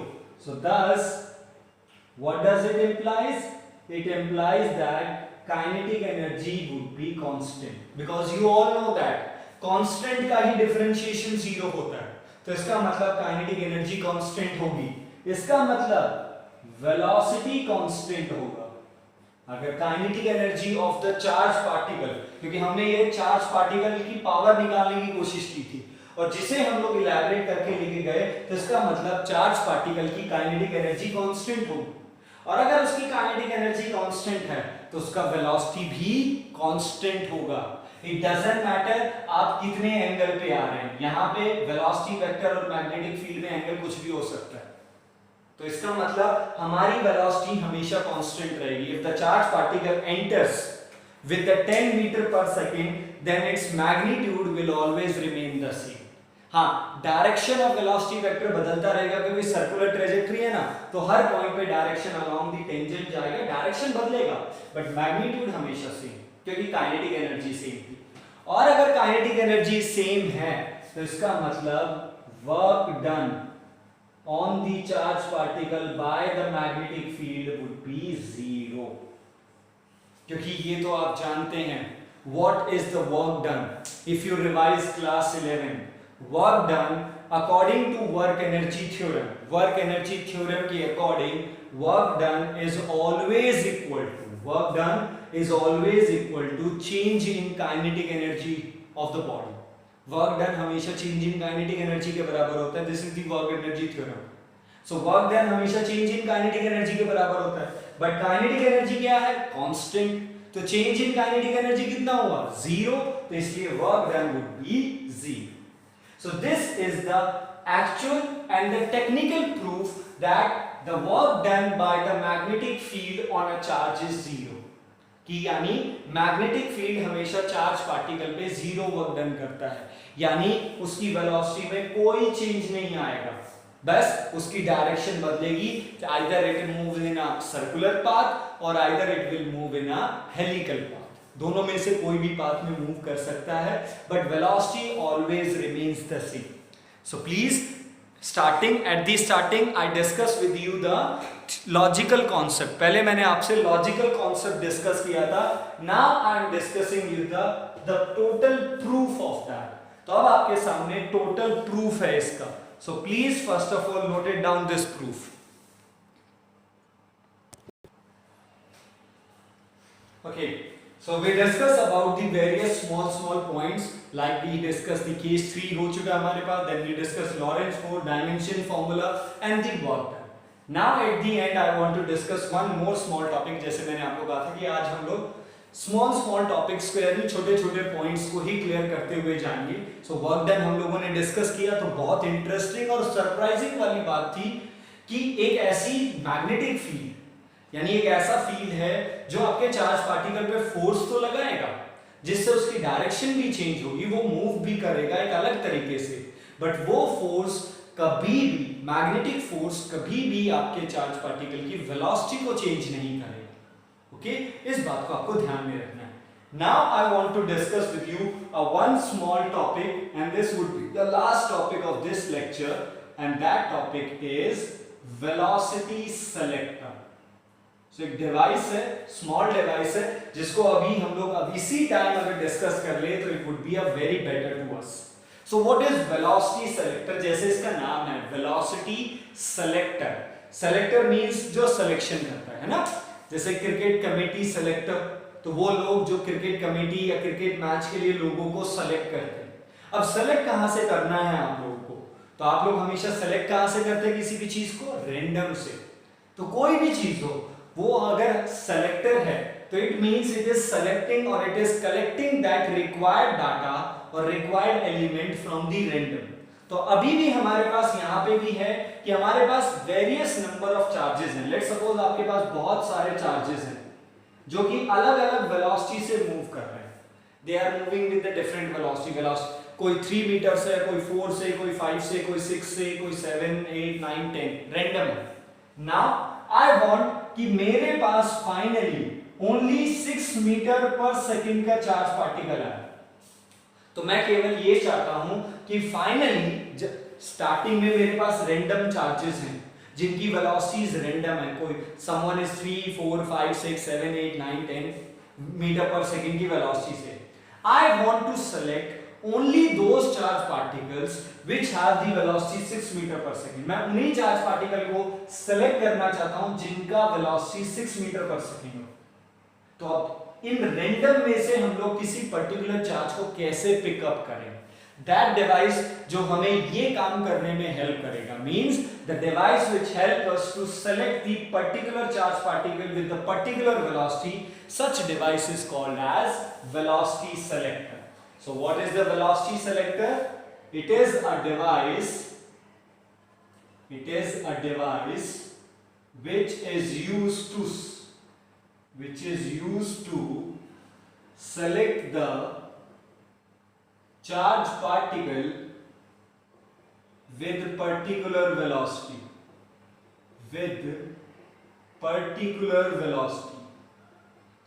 So thus what does it implies? It implies that kinetic energy would be constant, because you all know that constant का ही differentiation 0 होता है, तो इसका मतलब kinetic energy constant होगी, इसका मतलब velocity constant होगा। अगर kinetic energy of the charged particle, क्योंकि हमने ये charged particle की पावर निकालने की कोशिश की थी और जिसे हम लोग इलैबोरेट करके लेके गए, तो इसका मतलब चार्ज पार्टिकल की काइनेटिक एनर्जी कांस्टेंट होगी, और अगर उसकी काइनेटिक एनर्जी कांस्टेंट है तो उसका वेलोसिटी भी कांस्टेंट होगा। इट डजंट मैटर आप कितने एंगल पे आ रहे हैं, यहाँ पे वेलोसिटी वेक्टर और मैग्नेटिक फील्ड में एंगल कुछ भी हो सकता है, तो इसका मतलब हमारी वेलोसिटी हमेशा कांस्टेंट रहेगी। If the charge particle enters with the 10 meter per second, then its magnitude will always remain the same। हाँ, डायरेक्शन ऑफ वेलोसिटी वेक्टर बदलता रहेगा क्योंकि सर्कुलर ट्रेजेक्टरी है ना, तो हर पॉइंट पे डायरेक्शन अलोंग द टेंजेंट जाएगा, डायरेक्शन बदलेगा बट मैग्नीट्यूड हमेशा सेम, क्योंकि काइनेटिक एनर्जी सेम थी। और अगर काइनेटिक एनर्जी सेम है तो इसका मतलब work done on the charge particle by the magnetic field would be 0, क्योंकि ये तो आप जानते हैं what is the work done। if you revise class 11, work done according to work energy theorem, work energy theorem के according work done is always equal to change in kinetic energy of the body। work done हमेशा change in kinetic energy के बराबर होता है, this is the work energy theorem। so work done हमेशा change in kinetic energy के बराबर होता है, बट काइनेटिक एनर्जी क्या है, कांस्टेंट, तो चेंज इन काइनेटिक एनर्जी कितना हुआ, 0, तो इसलिए work done would be 0। So this is the actual and the technical proof that the work done by the magnetic field on a charge is 0, कि यानी magnetic field हमेशा charge particle पे 0 work done करता है, यानी उसकी velocity में कोई चेंज नहीं आएगा, बस उसकी डायरेक्शन बदलेगी, either it moves in a circular path और either it will move in a helical path, दोनों में से कोई भी पाथ में मूव कर सकता है, but velocity always remains the same. So please at the starting I discuss with you the logical concept, पहले मैंने आपसे लॉजिकल कॉन्सेप्ट डिस्कस किया था, now I am discussing with the total proof of that. तो अब आपके सामने total proof है इसका। So please first of all note it down this proof। Okay, so we discuss about the various small points, like we discuss the case 3 हो चुका हमारे पास, then we discuss Lorentz 4 dimension formula and the work done। Now at the end I want to discuss one more small topic, जैसे मैंने आपको कहा था कि आज हम लोग स्मॉल स्मॉल टॉपिक्स को यानी छोटे छोटे पॉइंट्स को ही क्लियर करते हुए जाएंगे। सो वर्क डन हम लोगों ने डिस्कस किया तो बहुत इंटरेस्टिंग और सरप्राइजिंग वाली बात थी कि एक ऐसी मैग्नेटिक फील्ड यानी एक ऐसा फील्ड है जो आपके चार्ज पार्टिकल पे फोर्स तो लगाएगा, जिससे उसकी डायरेक्शन भी चेंज होगी, वो मूव भी करेगा एक अलग तरीके से, बट वो फोर्स कभी भी, मैग्नेटिक फोर्स कभी भी आपके चार्ज पार्टिकल की वेलोसिटी को चेंज नहीं करेगा। ओके, इस बात को आपको ध्यान में रखना है। Now I want to discuss with you one small topic and this would be the last topic of this lecture and that topic is velocity selector. So एक डिवाइस है, स्मॉल डिवाइस है, जिसको अभी हम लोग अब इसी टाइम अगर डिस्कस कर ले तो it would be a very better to us. So what is velocity selector? जैसे इसका नाम है वेलोसिटी सेलेक्टर। सेलेक्टर मींस जो सिलेक्शन करता है ना, जैसे क्रिकेट कमेटी सेलेक्टर, तो वो लोग जो क्रिकेट कमेटी या क्रिकेट मैच के लिए लोगों को सेलेक्ट करते हैं। अब सेलेक्ट कहां से करना है आप लोगों को? तो आप लोग हमेशा सेलेक्ट कहां से करते हैं किसी भी चीज को? रैंडम से। तो कोई भी चीज हो, वो अगर सेलेक्टर है तो it means it is selecting और it is collecting that required data और required element from the random. तो अभी भी हमारे पास यहाँ पे भी है कि हमारे पास वेरियस नंबर ऑफ चार्जेस हैं। लेट्स सपोज आपके पास बहुत सारे चार्जेस हैं जो कि अलग अलग वेलोसिटी से मूव कर रहे हैं। They are moving with the different velocity. कोई 3 मीटर से, कोई 4 से, कोई 5 से, कोई 6 से, कोई 7, 8, 9, 10 रैंडम है। नाउ आई वांट कि मेरे पास finally only 6 meter per second का चार्ज पार्टिकल है। तो मैं केवल ये चाहता हूं कि फाइनली स्टार्टिंग में मेरे पास रैंडम चार्जेस हैं जिनकी वेलोसिटीज रैंडम है। कोई someone is 3, 4, 5, 6, 7, 8, 9, 10 meter per second की वेलोसिटी से। I want to select only those charge particles which have the velocity 6 meter per second. मैं उन्हीं चार्ज पार्टिकल को सेलेक्ट करना चाहता हूं जिनका वेलोसिटी 6 मीटर पर सेकंड हो। तो अब इन रैंडम में से हम लोग किसी पर्टिकुलर चार्ज को कैसे पिकअप करें? दैट डिवाइस जो हमें ये काम करने में हेल्प करेगा means the device which help us to select the particular charge particle with the particular velocity, such device is called as velocity selector. So what is the velocity selector? It is a device which is used to select the charge particle with particular velocity.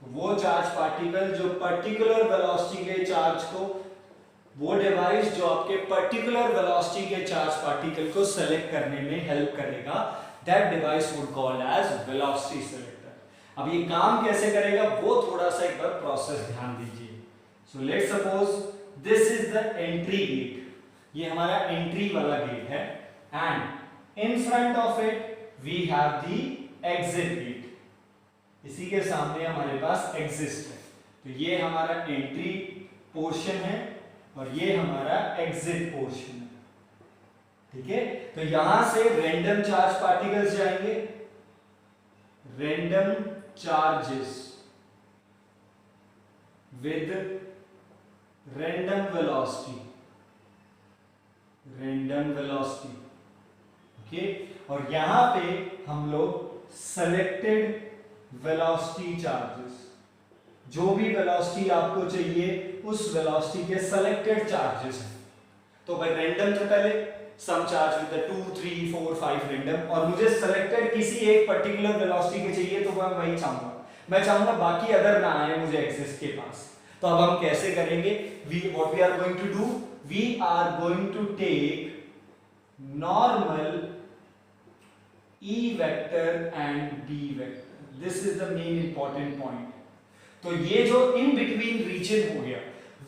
वो charge particle जो particular velocity के charge को, वो device जो आपके particular velocity के charge particle को select करने में हेल्प करेगा, that device would called as velocity selector. अब ये काम कैसे करेगा वो थोड़ा सा एक बार प्रोसेस ध्यान दीजिए। So let's suppose this is the entry gate, ये हमारा एंट्री वाला गेट है and in front of it we have the exit gate. इसी के सामने हमारे पास एग्जिट है, तो ये हमारा एंट्री पोर्शन है और ये हमारा एग्जिट पोर्शन है। ठीक है, तो यहां से रैंडम चार्ज पार्टिकल्स जाएंगे, random charges with random velocity, okay, और यहां पे हम लोग selected velocity charges, जो भी वेलोसिटी आपको चाहिए उस वेलोसिटी के selected charges हैं। तो भाई रैंडम से पहले some charge with the 2, 3, 4, 5 random, और मुझे सेलेक्टेड किसी एक पर्टिकुलर वेलोसिटी के चाहिए तो मैं वही चाहूंगा, मैं चाहूंगा बाकी अदर ना आए मुझे एक्सिस के पास। तो अब हम कैसे करेंगे? What we are going to do, we are going to take normal E vector and D vector. This is the main important point. तो ये जो इन बिटवीन रीजन हो गया,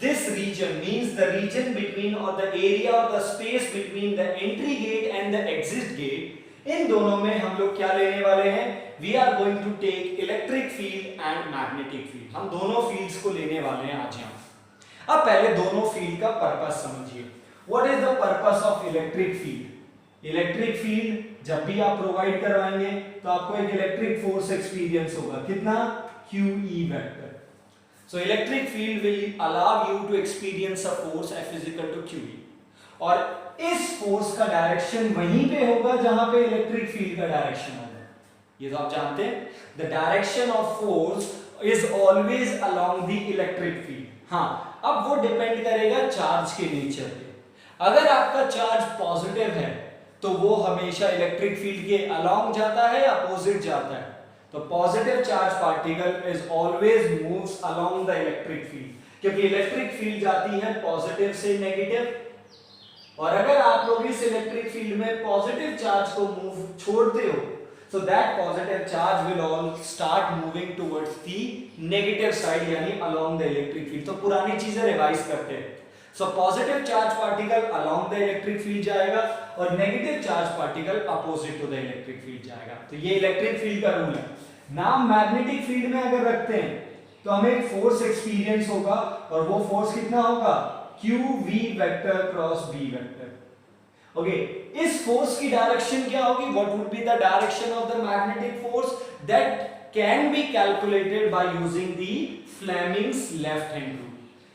this region means the region between or the area or the space between the entry gate and the exit gate, इन दोनों में हम लोग क्या लेने वाले हैं? We are going to take electric field and magnetic field। हम दोनों फील्ड्स को लेने वाले हैं आज यहाँ। अब पहले दोनों फील्ड का पर्पस समझिए। What is the purpose of electric field? Electric field जब भी आप प्रोवाइड करवाएंगे तो आपको एक इलेक्ट्रिक फोर्स एक्सपीरियंस होगा, कितना? QE vector. So electric field will allow you to experience a force F is equal to QE. और इस फोर्स का डायरेक्शन वहीं पे होगा जहां पे इलेक्ट्रिक फील्ड का डायरेक्शन होगा। ये तो आप जानते हैं, the direction of force is always along the electric field. हाँ, अब वो डिपेंड करेगा चार्ज के नेचर पे। अगर आपका चार्ज पॉजिटिव है तो वो हमेशा इलेक्ट्रिक फील्ड के अलोंग जाता है या अपोजिट जाता है? तो positive charge particle is always moves along the electric field, क्योंकि इलेक्ट्रिक फील्ड जाती है पॉजिटिव से नेगेटिव, और अगर आप लोग इस इलेक्ट्रिक फील्ड में पॉजिटिव चार्ज को मूव छोड़ते हो so that positive charge will all start moving towards the negative side, यानी along the electric field। तो पुरानी चीजें रिवाइज करते हैं। so positive charge particle along the electric field जाएगा और negative charge particle opposite to the electric field जाएगा। तो ये इलेक्ट्रिक फील्ड का रूल है। नाम मैग्नेटिक फील्ड में अगर रखते हैं तो हमें एक फोर्स एक्सपीरियंस होगा, और वो फोर्स कितना होगा? QV vector cross B vector. Okay, इस फोर्स की डायरेक्शन क्या होगी? What would be the direction of the magnetic force? That can be calculated by using the Fleming's left hand rule.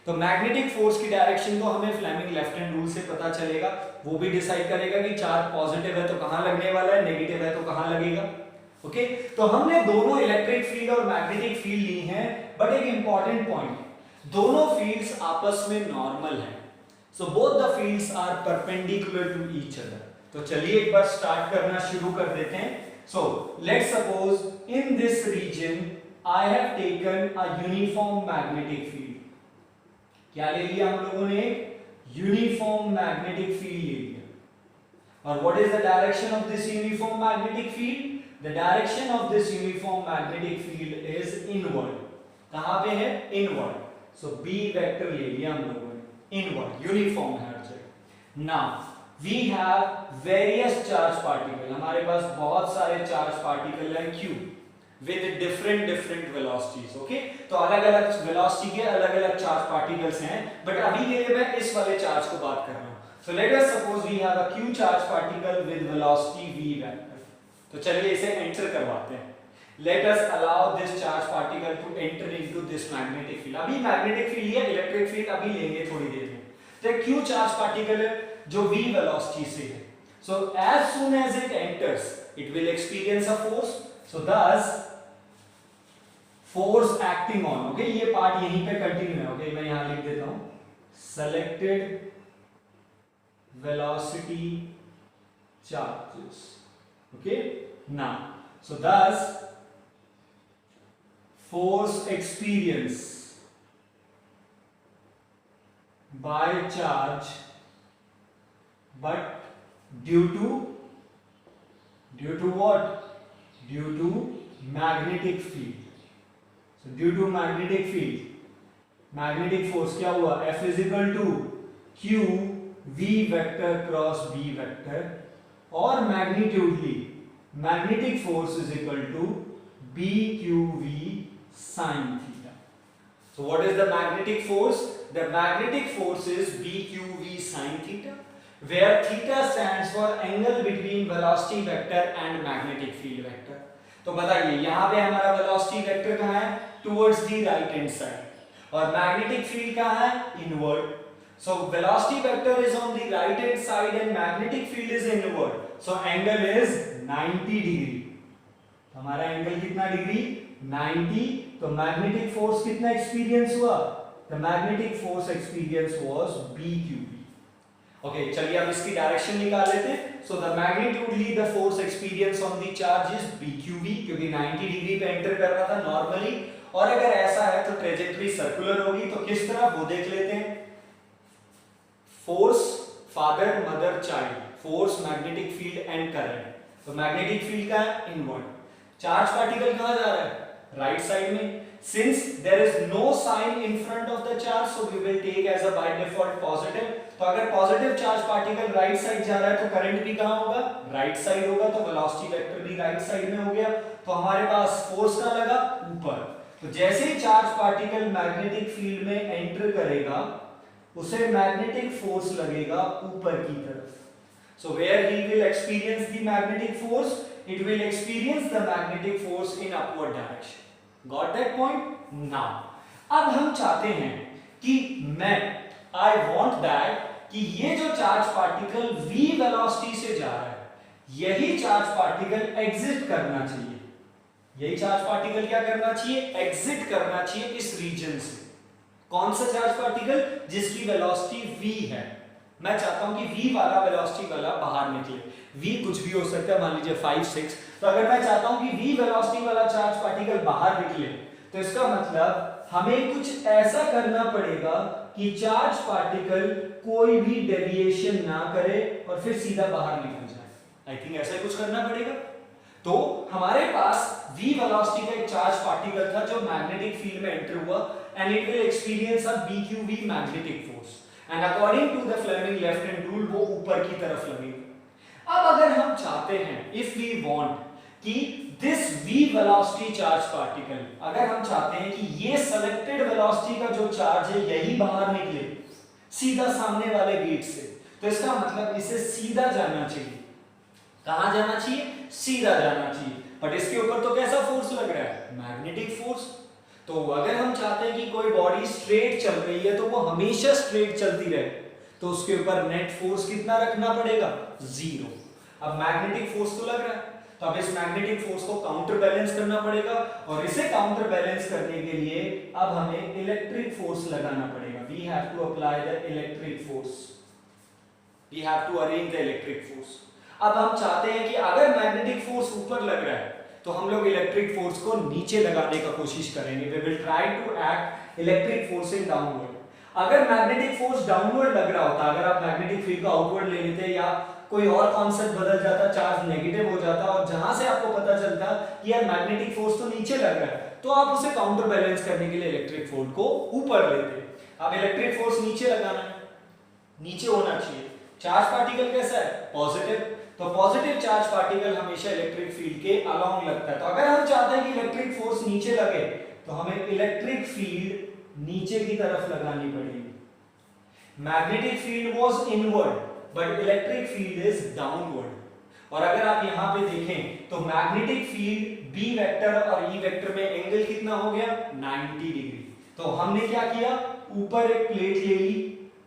तो मैग्नेटिक फोर्स की direction को हमें Fleming left hand rule से पता चलेगा। वो भी डिसाइड करेगा कि चार्ज पॉजिटिव है तो कहां लगने वाला है, नेगेटिव है तो कहां लगेगा। ओके, तो हमने दोनों इलेक्ट्रिक फील्ड और मैग्नेटिक फील्ड ली हैं, बट एक इंपॉर्टेंट पॉइंट, दोनों फील्ड्स आपस में नॉर्मल हैं। So both the fields are perpendicular to each other। तो चलिए एक बार स्टार्ट करना शुरू कर देते हैं। So let's suppose in this region I have taken a uniform magnetic field। क्या ले लिया हम लोगों ने? यूनिफॉर्म मैग्नेटिक फील्ड ले लिया। और what is the direction of this uniform magnetic field? The direction of this uniform magnetic field is inward। कहां पे है? Inward। So B वेक्टर ले लिया हम लोगों ने, inward, uniform है हर जगह। Now we have various charge particle। हमारे पास बहुत सारे charge particle हैं Q with different velocities। Okay, तो अलग अलग velocity के अलग अलग charge particles हैं, बट अभी के लिए मैं इस वाले charge को बात कर रहा हूँ। So let us suppose we have a Q charge particle with velocity v vector। तो चलिए इसे एंटर करवाते हैं। Let us allow this charge particle to enter into this magnetic field। अभी मैग्नेटिक फील्ड या इलेक्ट्रिक फील्ड अभी लेंगे थोड़ी देर में। तो एक Q चार्ज पार्टिकल है जो v वेलोसिटी से है। So as soon as it enters, it will experience a force। So thus force acting on, okay, ये पार्ट यहीं पे कंटिन्यू है। ओके, मैं यहां लिख देता हूं, selected velocity charges। Okay, now so thus force experience by charge, but due to what? Due to magnetic field। So due to magnetic field, magnetic force क्या हुआ? F is equal to Q V vector cross B vector, और magnitudely magnetic force is equal to BQV sin theta। So what is the magnetic force? The magnetic force is BQV sin theta, where theta stands for angle between velocity vector and magnetic field vector। तो बताइए यहाँ पे हमारा velocity vector कहाँ है? Towards the right hand side, और magnetic field कहाँ है? Inward। So velocity vector is on the right hand side and magnetic field is inward, so angle is 90 degree। हमारा एंगल कितना डिग्री? 90। तो मैग्नेटिक फोर्स कितना experience हुआ? The magnetic force experience was BQV। Okay, चलिए अब इसकी direction निकाल लेते हैं। So the magnitudely the force experience on the charge is BQV, क्योंकि 90 डिग्री पे एंटर कर रहा था नॉर्मली, और अगर ऐसा है तो ट्रेजेक्टरी सर्कुलर होगी। तो किस तरह, वो देख लेते हैं। Force father mother child, force magnetic field and current. तो मैग्नेटिक फील्ड का इनवर्ड, चार्ज पार्टिकल कहां जा रहा है? राइट साइड में। Since there is no sign in front of the charge, so we will take as a by default positive. तो अगर positive charge particle right side जा रहा है तो करंट भी कहां होगा? राइट साइड होगा। तो वेलोसिटी वेक्टर भी राइट साइड में हो गया। तो हमारे पास फोर्स कहां लगा? ऊपर। तो जैसे ही चार्ज पार्टिकल मैग्नेटिक फील्ड में एंटर करेगा, उसे मैग्नेटिक फोर्स लगेगा ऊपर की तरफ। So where he will experience the magnetic force, it will experience the magnetic force in upward direction। Got that point? Now अब हम चाहते हैं कि आई वॉन्ट दैट कि ये जो चार्ज पार्टिकल v वेलोसिटी से जा रहा है, यही चार्ज पार्टिकल एग्जिट करना चाहिए। यही चार्ज पार्टिकल क्या करना चाहिए? एग्जिट करना चाहिए इस रीजन से। कौन सा चार्ज पार्टिकल? जिसकी वेलोसिटी v है। मैं चाहता हूं कि v वाला वेलोसिटी वाला बाहर निकले। v कुछ भी हो सकता है, मान लीजिए 5, 6। तो अगर मैं चाहता हूं कि v वेलोसिटी वाला चार्ज पार्टिकल बाहर निकले, तो इसका मतलब हमें कुछ ऐसा करना पड़ेगा कि चार्ज पार्टिकल कोई भी डेविएशन ना करे और फिर सीधा बाहर निकल जाए। आई थिंक ऐसा ही कुछ करना पड़ेगा। तो हमारे पास v वेलोसिटी का एक चार्ज पार्टिकल था जो मैग्नेटिक फील्ड में एंटर हुआ, and it will experience a BQV magnetic force, and according to the Fleming left hand rule वो ऊपर की तरफ लगेगा। अब अगर हम चाहते हैं, इफ वी वांट कि this v velocity charge particle, अगर हम चाहते हैं कि ये सेलेक्टेड वेलोसिटी का जो चार्ज है यही बाहर निकले सीधा सामने वाले गेट से, तो इसका मतलब इसे सीधा जाना चाहिए। कहां जाना चाहिए? सीधा जाना चाहिए। बट इसके ऊपर तो कैसा फोर्स लग रहा है? Magnetic force. तो अगर हम चाहते हैं कि कोई बॉडी स्ट्रेट चल रही है तो वो हमेशा स्ट्रेट चलती रहे, तो उसके ऊपर नेट फोर्स कितना रखना पड़ेगा? 0। अब मैग्नेटिक फोर्स तो लग रहा है, तो अब इस मैग्नेटिक फोर्स को काउंटर बैलेंस करना पड़ेगा, और इसे काउंटर बैलेंस करने के लिए अब हमें इलेक्ट्रिक फोर्स लगाना पड़ेगा। We have to apply the electric force, we have to arrange the electric force. अब हम चाहते हैं कि अगर मैग्नेटिक फोर्स ऊपर लग रहा है तो हम लोग इलेक्ट्रिक फोर्स को नीचे लगाने का कोशिश करेंगे। We will try to act electric force in downward. अगर मैग्नेटिक फोर्स डाउनवर्ड लग रहा होता, अगर आप मैग्नेटिक फील्ड को आउटवर्ड ले लेते या कोई और कॉन्सेप्ट बदल जाता, चार्ज नेगेटिव हो जाता, और जहां से आपको पता चलता कि यार मैग्नेटिक फोर्स तो नीचे लग रहा है, तो आप उसे काउंटर बैलेंस करने के लिए इलेक्ट्रिक फोर्स को ऊपर लेते। अब इलेक्ट्रिक फोर्स नीचे लगाना है, नीचे होना चाहिए। चार्ज पार्टिकल कैसा है? पॉजिटिव। तो पॉजिटिव चार्ज पार्टिकल हमेशा इलेक्ट्रिक फील्ड के अलोंग लगता है। तो अगर हम चाहते हैं कि इलेक्ट्रिक फोर्स नीचे लगे, तो हमें इलेक्ट्रिक फील्ड नीचे की तरफ लगानी पड़ेगी। Magnetic field was inward, but electric field is downward. और अगर आप यहां पे देखें तो मैग्नेटिक फील्ड बी वेक्टर और ई वेक्टर में एंगल कितना हो गया? 90 डिग्री। तो हमने क्या किया? ऊपर एक प्लेट ले ली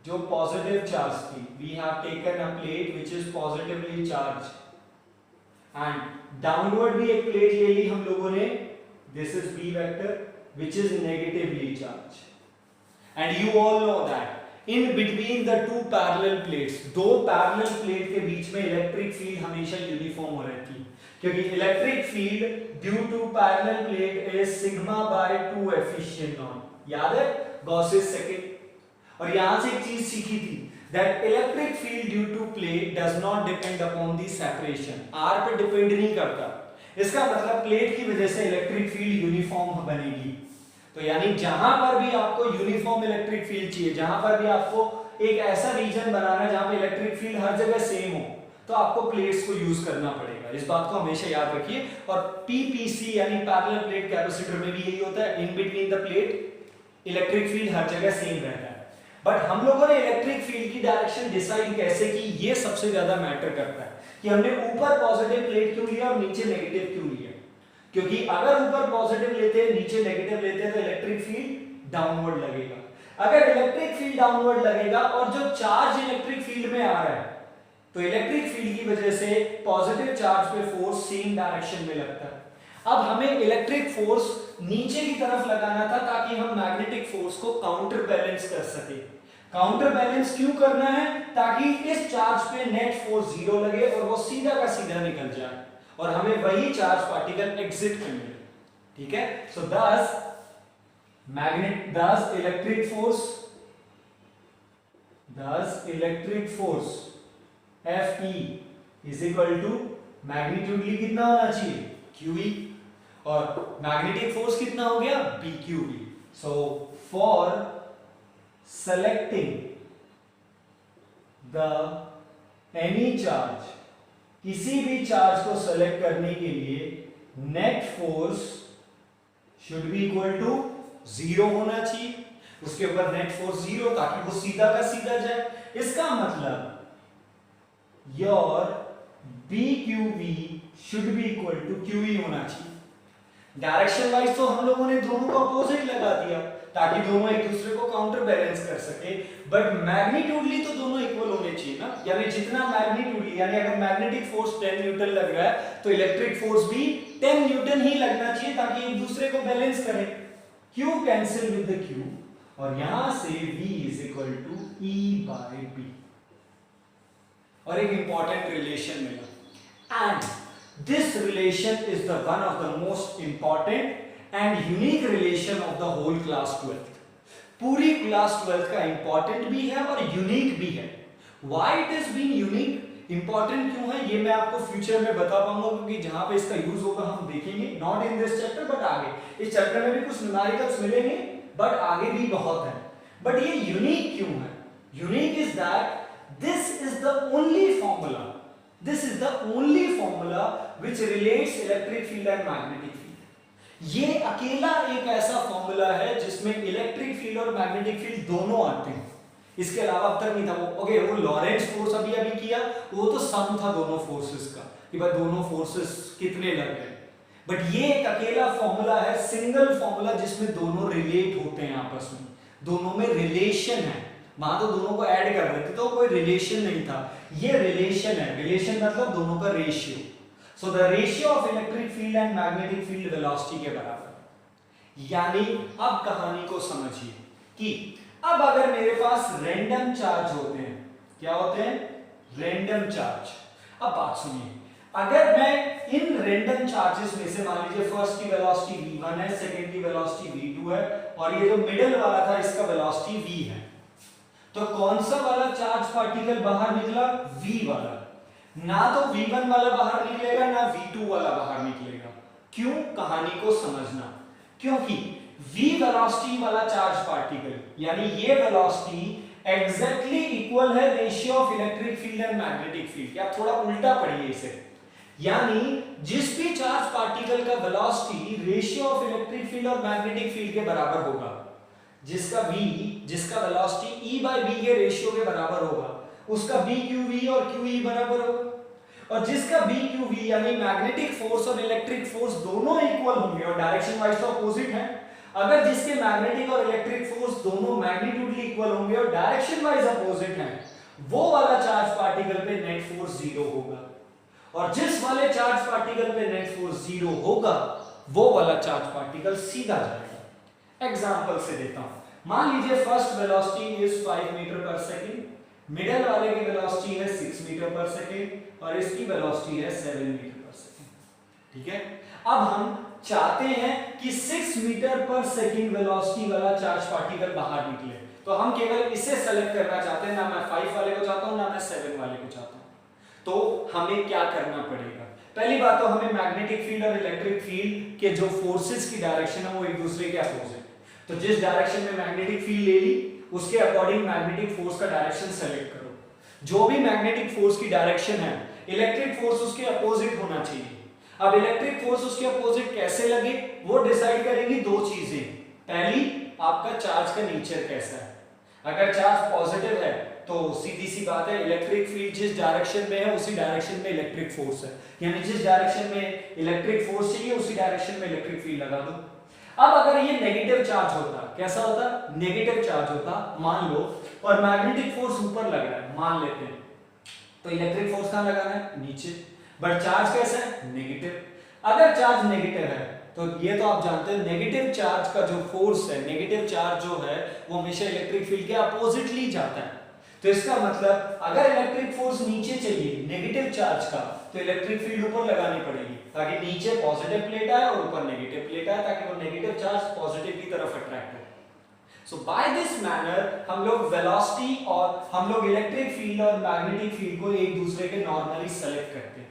जो पॉजिटिव चार्ज थी। We have taken a plate which is positively charged, and downward भी एक प्लेट ले ली हम लोगों ने, this is B vector which is negatively charged, and you all know that in between the two parallel plates, दो parallel plate के बीच में electric field हमेशा यूनिफॉर्म हो रहती है, क्योंकि electric field due to parallel plate is sigma by 2 efficient non. याद है गॉसेस सेकंड? और यहां से एक चीज सीखी थी, that electric field due to plate does not depend upon the separation, r पे डिपेंड नहीं करता। इसका मतलब प्लेट की वजह से इलेक्ट्रिक फील्ड यूनिफॉर्म बनेगी। तो यानी जहां पर भी आपको यूनिफॉर्म इलेक्ट्रिक फील्ड चाहिए, जहां पर भी आपको एक ऐसा रीजन बनाना है जहां पे इलेक्ट्रिक फील्ड हर जगह सेम हो, तो आपको प्लेट्स को यूज करना पड़ेगा। इस बात को हमेशा याद रखिए। और पीपीसी यानी पैरेलल प्लेट कैपेसिटर में भी यही होता है, in between the plate electric field हर जगह सेम रहता है। बट हम लोगों ने इलेक्ट्रिक फील्ड की डायरेक्शन डिसाइड कैसे की, ये सबसे ज्यादा मैटर करता है कि हमने ऊपर पॉजिटिव प्लेट क्यों लिया और नीचे नेगेटिव क्यों लिया। क्योंकि अगर ऊपर पॉजिटिव लेते हैं नीचे नेगेटिव लेते हैं तो इलेक्ट्रिक फील्ड डाउनवर्ड लगेगा। अगर इलेक्ट्रिक फील्ड डाउनवर्ड लगेगा और जो चार्ज इलेक्ट्रिक फील्ड में आ रहा है, तो इलेक्ट्रिक फील्ड की वजह से पॉजिटिव चार्ज पे फोर्स सेम डायरेक्शन में लगता है। अब हमें इलेक्ट्रिक फोर्स नीचे की तरफ लगाना था ताकि हम मैग्नेटिक फोर्स को काउंटर बैलेंस कर सके। काउंटर बैलेंस क्यों करना है? ताकि इस चार्ज पे नेट फोर्स 0 लगे और वो सीधा का सीधा निकल जाए और हमें वही चार्ज पार्टिकल एग्जिट करने। ठीक है? सो thus electric force Fe is equal to मैग्नीट्यूडली कितना होना चाहिए? QE, और मैग्नेटिक फोर्स कितना हो गया? BQE। So for selecting the any charge, किसी भी चार्ज को सेलेक्ट करने के लिए net force should be equal to 0 होना चाहिए। उसके ऊपर नेट फोर्स 0 ताकि वो सीधा का सीधा जाए। इसका मतलब your BQV should be equal to QE होना चाहिए। डायरेक्शन वाइज तो हम लोगों ने दोनों का अपोजिट लगा दिया, ताकि दोनों एक दूसरे को काउंटर बैलेंस कर सके। बट मैग्नीट्यूडली तो दोनों इक्वल होने चाहिए ना, यानी जितना मैग्नीट्यूडली, यानी अगर मैग्नेटिक फोर्स 10 न्यूटन लग रहा है तो इलेक्ट्रिक फोर्स भी 10 न्यूटन ही लगना चाहिए ताकि एक दूसरे को बैलेंस करें। Q cancel with the Q और यहां से V is equal to E by B। और एक इंपॉर्टेंट रिलेशन मिला, and this relation is the one of the most important and unique relation of the whole class 12th। पूरी class 12th का important भी है और यूनिक भी है। Why it is been unique, important क्यों है, ये मैं आपको फ्यूचर में बता पाऊंगा, क्योंकि जहां पे इसका यूज होगा हम देखेंगे, not in this chapter but आगे। इस चैप्टर में भी कुछ न्यूमेरिकल्स मिलेंगे बट आगे भी बहुत है। बट ये यूनिक क्यों है, unique is that this is the only formula, this is the only formula which relates electric field and magnetic field। ये अकेला एक ऐसा फॉर्मूला है जिसमें इलेक्ट्रिक फील्ड और मैग्नेटिक फील्ड दोनों आते हैं, इसके अलावा अब तक नहीं था। वो ओके, वो लॉरेंट्ज फोर्स अभी किया, वो तो सम था दोनों फोर्सेस का कि भाई दोनों फोर्सेस कितने लग गए। बट ये एक अकेला फॉर्मूला है, सिंगल फॉर्मूला, जिसमें दोनों रिलेट होते हैं आपस में, दोनों में रिलेशन है। वहां तो दोनों को ऐड कर रहे थे तो कोई रिलेशन नहीं था, ये रिलेशन है। रिलेशन मतलब दोनों का ratio. So the ratio of electric field and magnetic field velocity के बराबर। यानी अब कहानी को समझिए कि अब अगर मेरे पास रैंडम चार्ज होते हैं, क्या होते हैं, रैंडम चार्ज। अब बात सुनिए, अगर मैं इन रैंडम चार्जेस में से मान लीजिए फर्स्ट की वेलोसिटी v1 है, सेकंड की वेलोसिटी v2 है और ये जो मिडिल वाला था इसका वेलोसिटी v है, तो कौन सा वाला चार्ज पार्टिकल बाहर निकला, v वाला। ना तो v1 वाला बाहर निकलेगा ना v2 वाला बाहर निकलेगा। क्यों, कहानी को समझना, क्योंकि v वेलोसिटी वाला चार्ज पार्टिकल यानी ये वेलोसिटी एग्जैक्टली इक्वल है ratio of electric field and magnetic field. क्या थोड़ा उल्टा पढ़िए इसे, यानी जिस भी चार्ज पार्टिकल का velocity ratio of electric field और मैग्नेटिक फील्ड के बराबर होगा, जिसका वेलोसिटी E बाय B के रेशियो के बराबर होगा, उसका BQV और QE बराबर होगा। और जिसका BQV यानी मैग्नेटिक फोर्स और इलेक्ट्रिक फोर्स दोनों इक्वल होंगे और डायरेक्शन वाइज तो अपोजिट है। अगर जिसके मैग्नेटिक और इलेक्ट्रिक फोर्स दोनों मैग्नीट्यूडली इक्वल होंगे और डायरेक्शन वाइज अपोजिट हैं, वो वाला चार्ज पार्टिकल पे नेट फोर्स 0 होगा। और जिस वाले चार्ज पार्टिकल पे नेट फोर्स 0 होगा, वो वाला चार्ज पार्टिकल सीधा जाएगा। एग्जांपल से देता हूं, मान लीजिए first velocity is 5 metre per second, middle वाले की वेलोसिटी है 6 मीटर पर सेकंड और इसकी वेलोसिटी है 7 मीटर पर सेकंड। ठीक है, अब हम चाहते हैं कि 6 मीटर पर सेकंड वेलोसिटी वाला चार्ज पार्टिकल बाहर निकले, तो हम केवल इसे सेलेक्ट करना चाहते हैं, ना मैं 5 वाले को चाहता हूं ना मैं 7 वाले को चाहता हूं। तो हमें क्या करना पड़ेगा, पहली बात तो हमें मैग्नेटिक फील्ड और इलेक्ट्रिक फील्ड के जो फोर्सेस की डायरेक्शन है वो एक दूसरे के अपोजिट, तो जिस डायरेक्शन में मैग्नेटिक फील्ड ले ली उसके अकॉर्डिंग मैग्नेटिक फोर्स का डायरेक्शन सेलेक्ट करो। जो भी मैग्नेटिक फोर्स की डायरेक्शन है, इलेक्ट्रिक फोर्स उसके अपोजिट होना चाहिए। अब इलेक्ट्रिक फोर्स उसके अपोजिट कैसे लगे वो डिसाइड करेंगी दो चीजें। पहली, आपका चार्ज का नेचर कैसा है। अगर चार्ज पॉजिटिव है तो सीधी सी बात है, इलेक्ट्रिक फील्ड जिस डायरेक्शन में है उसी डायरेक्शन में इलेक्ट्रिक फोर्स है, यानी जिस डायरेक्शन में इलेक्ट्रिक फोर्स चाहिए उसी डायरेक्शन में इलेक्ट्रिक फील्ड लगा दो। अब अगर ये नेगेटिव चार्ज होता, कैसा होता, नेगेटिव चार्ज होता मान लो, और मैग्नेटिक फोर्स ऊपर लग रहा है मान लेते हैं, तो इलेक्ट्रिक फोर्स कहां लगाना है, नीचे। बट चार्ज कैसा है, नेगेटिव। अगर चार्ज नेगेटिव है तो ये तो आप जानते हैं नेगेटिव चार्ज का जो फोर्स है, नेगेटिव चार्ज जो है वो हमेशा इलेक्ट्रिक फील्ड के अपोजिटली जाता है। तो इसका मतलब अगर इलेक्ट्रिक फोर्स नीचे चाहिए नेगेटिव चार्ज का, तो इलेक्ट्रिक फील्ड ऊपर लगानी पड़ेगी ताकि नीचे पॉजिटिव प्लेट आए और ऊपर नेगेटिव प्लेट आए, ताकि वो नेगेटिव चार्ज पॉजिटिव की तरफ अट्रैक्ट हो। सो बाय दिस मैनर हम लोग वेलोसिटी और हम लोग इलेक्ट्रिक फील्ड और मैग्नेटिक फील्ड को एक दूसरे के नॉर्मली सेलेक्ट करते हैं।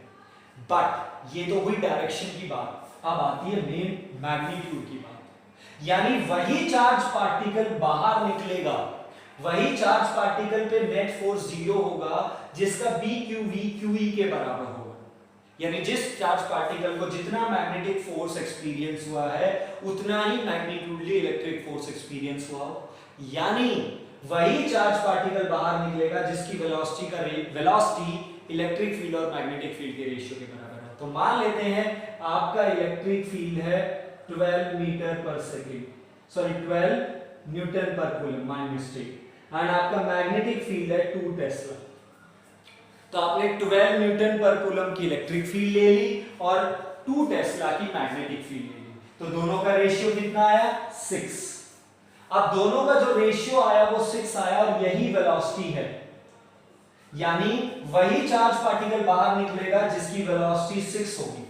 बट ये तो हुई डायरेक्शन की बात, अब आती है मेन मैग्नीट्यूड की बात, यानी वही चार्ज पार्टिकल बाहर निकलेगा, वही चार्ज पार्टिकल पे नेट फोर्स 0 होगा जिसका BQV QE के बराबर होगा। यानी जिस चार्ज पार्टिकल को जितना मैग्नेटिक फोर्स एक्सपीरियंस हुआ है उतना ही मैग्नीट्यूडली इलेक्ट्रिक फोर्स एक्सपीरियंस हुआ हो, यानी वही चार्ज पार्टिकल बाहर निकलेगा जिसकी वेलोसिटी इलेक्ट्रिक फील्ड और मैग्नेटिक फील्ड के रेशियो के बराबर है। तो मान लेते हैं आपका इलेक्ट्रिक फील्ड है 12 मीटर पर सेकेंड, सॉरी 12 न्यूटन पर कूलम, माय मिस्टेक। एंड आपका मैग्नेटिक फील्ड है 2 टेस्ला। तो आपने 12 न्यूटन पर कूलम की इलेक्ट्रिक फील्ड ले ली और 2 टेस्ला की मैग्नेटिक फील्ड ले ली। तो दोनों का रेशियो कितना आया? 6। अब दोनों का जो रेशियो आया वो 6 आया और यही वेलोसिटी है, यानी वही चार्ज पार्टिकल बाहर निकलेगा जिसकी वेलोसिटी 6 होगी,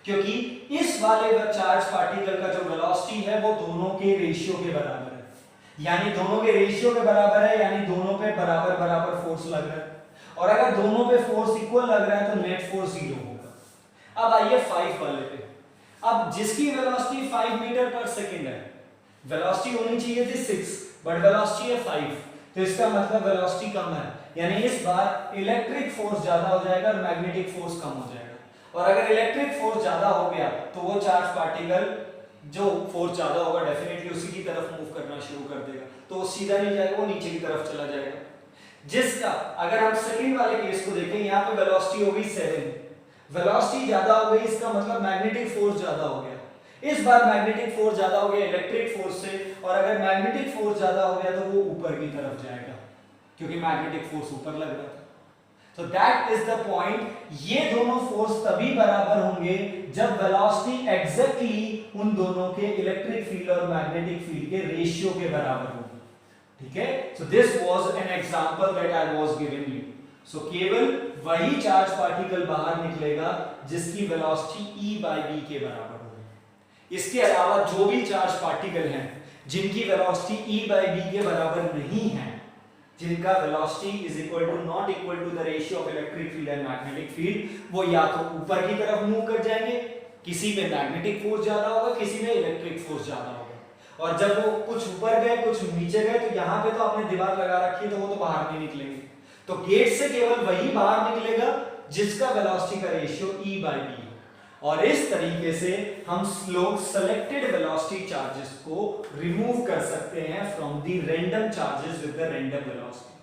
क्योंकि इस वाले चार्ज पार्टिकल का जो वेलोसिटी है वो दोनों के रेशियो के बराबर है, यानी दोनों के रेशियो के बराबर है, यानी दोनों पे बराबर बराबर फोर्स लग रहा है। और अगर दोनों पे फोर्स इक्वल लग रहा है तो नेट फोर्स 0 होगा। अब आइए 5 वाले पे। अब जिसकी वेलोसिटी 5 मीटर पर सेकंड है, वेलोसिटी होनी चाहिए थी 6 बट वेलोसिटी है 5, तो इसका मतलब वेलोसिटी कम है, यानी इस बार इलेक्ट्रिक फोर्स ज्यादा हो जाएगा और मैग्नेटिक फोर्स कम हो जाएगा। और अगर इलेक्ट्रिक फोर्स ज्यादा हो गया तो वो चार्ज पार्टिकल जो फोर्स ज्यादा होगा डेफिनेटली उसी की तरफ मूव करना शुरू कर देगा, तो वो सीधा नहीं जाएगा, वो नीचे की तरफ चला जाएगा। जिसका अगर हम सेकंड वाले केस को देखें, यहाँ पे वेलोसिटी हो गई 7, वेलोसिटी ज्यादा हो गई, इसका मतलब मैग्नेटिक फोर्स ज्यादा हो गया। इस बार मैग्नेटिक फोर्स ज्यादा हो गया इलेक्ट्रिक फोर्स से, और अगर मैग्नेटिक फोर्स ज्यादा हो गया तो वो ऊपर की तरफ जाएगा, क्योंकि मैग्नेटिक फोर्स ऊपर लग रहा था। तो दैट इज द पॉइंट, ये दोनों फोर्स तभी बराबर होंगे जब वेलोसिटी एग्जैक्टली उन दोनों के इलेक्ट्रिक फील्ड और मैग्नेटिक फील्ड के रेशियो के बराबर होगी। ठीक है, so this was an example that I was giving you. So केवल वही चार्ज पार्टिकल बाहर निकलेगा जिसकी वेलोसिटी E by v के बराबर होगी। इसके अलावा जो भी चार्ज पार्टिकल हैं जिनकी वेलोसिटी E by v के बराबर नहीं है, जिनका velocity is equal to not equal to the ratio of electric field and magnetic field, वो या तो ऊपर की तरफ मूव कर जाएंगे, किसी में मैग्नेटिक फोर्स ज्यादा होगा, किसी में इलेक्ट्रिक फोर्स ज्यादा होगा। और जब वो कुछ ऊपर गए कुछ नीचे गए, तो यहाँ पे तो आपने दीवार लगा रखी है तो वो तो बाहर नहीं निकलेंगे। तो गेट से केवल वही बाहर निकलेगा जिसका वेलोसिटी का रेशियो E by v। और इस तरीके से हम लोग सेलेक्टेड वेलोसिटी चार्जेस को रिमूव कर सकते हैं from the random charges with the random velocity,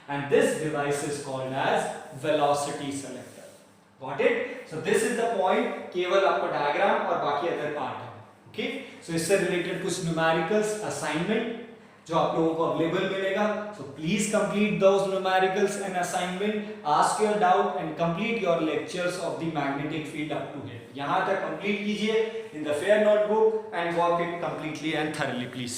and this device is called as velocity selector. Got it? So this is the point, केवल आपको डायग्राम और बाकी अदर पार्ट है। ओके, सो इससे रिलेटेड कुछ न्यूमेरिकल्स असाइनमेंट जो आप लोगों को अवेलेबल मिलेगा, so please complete those numericals and assignment, ask your doubt and complete your lectures of the magnetic field up to here. यहां तक कंप्लीट कीजिए in the fair notebook and work it completely and thoroughly please.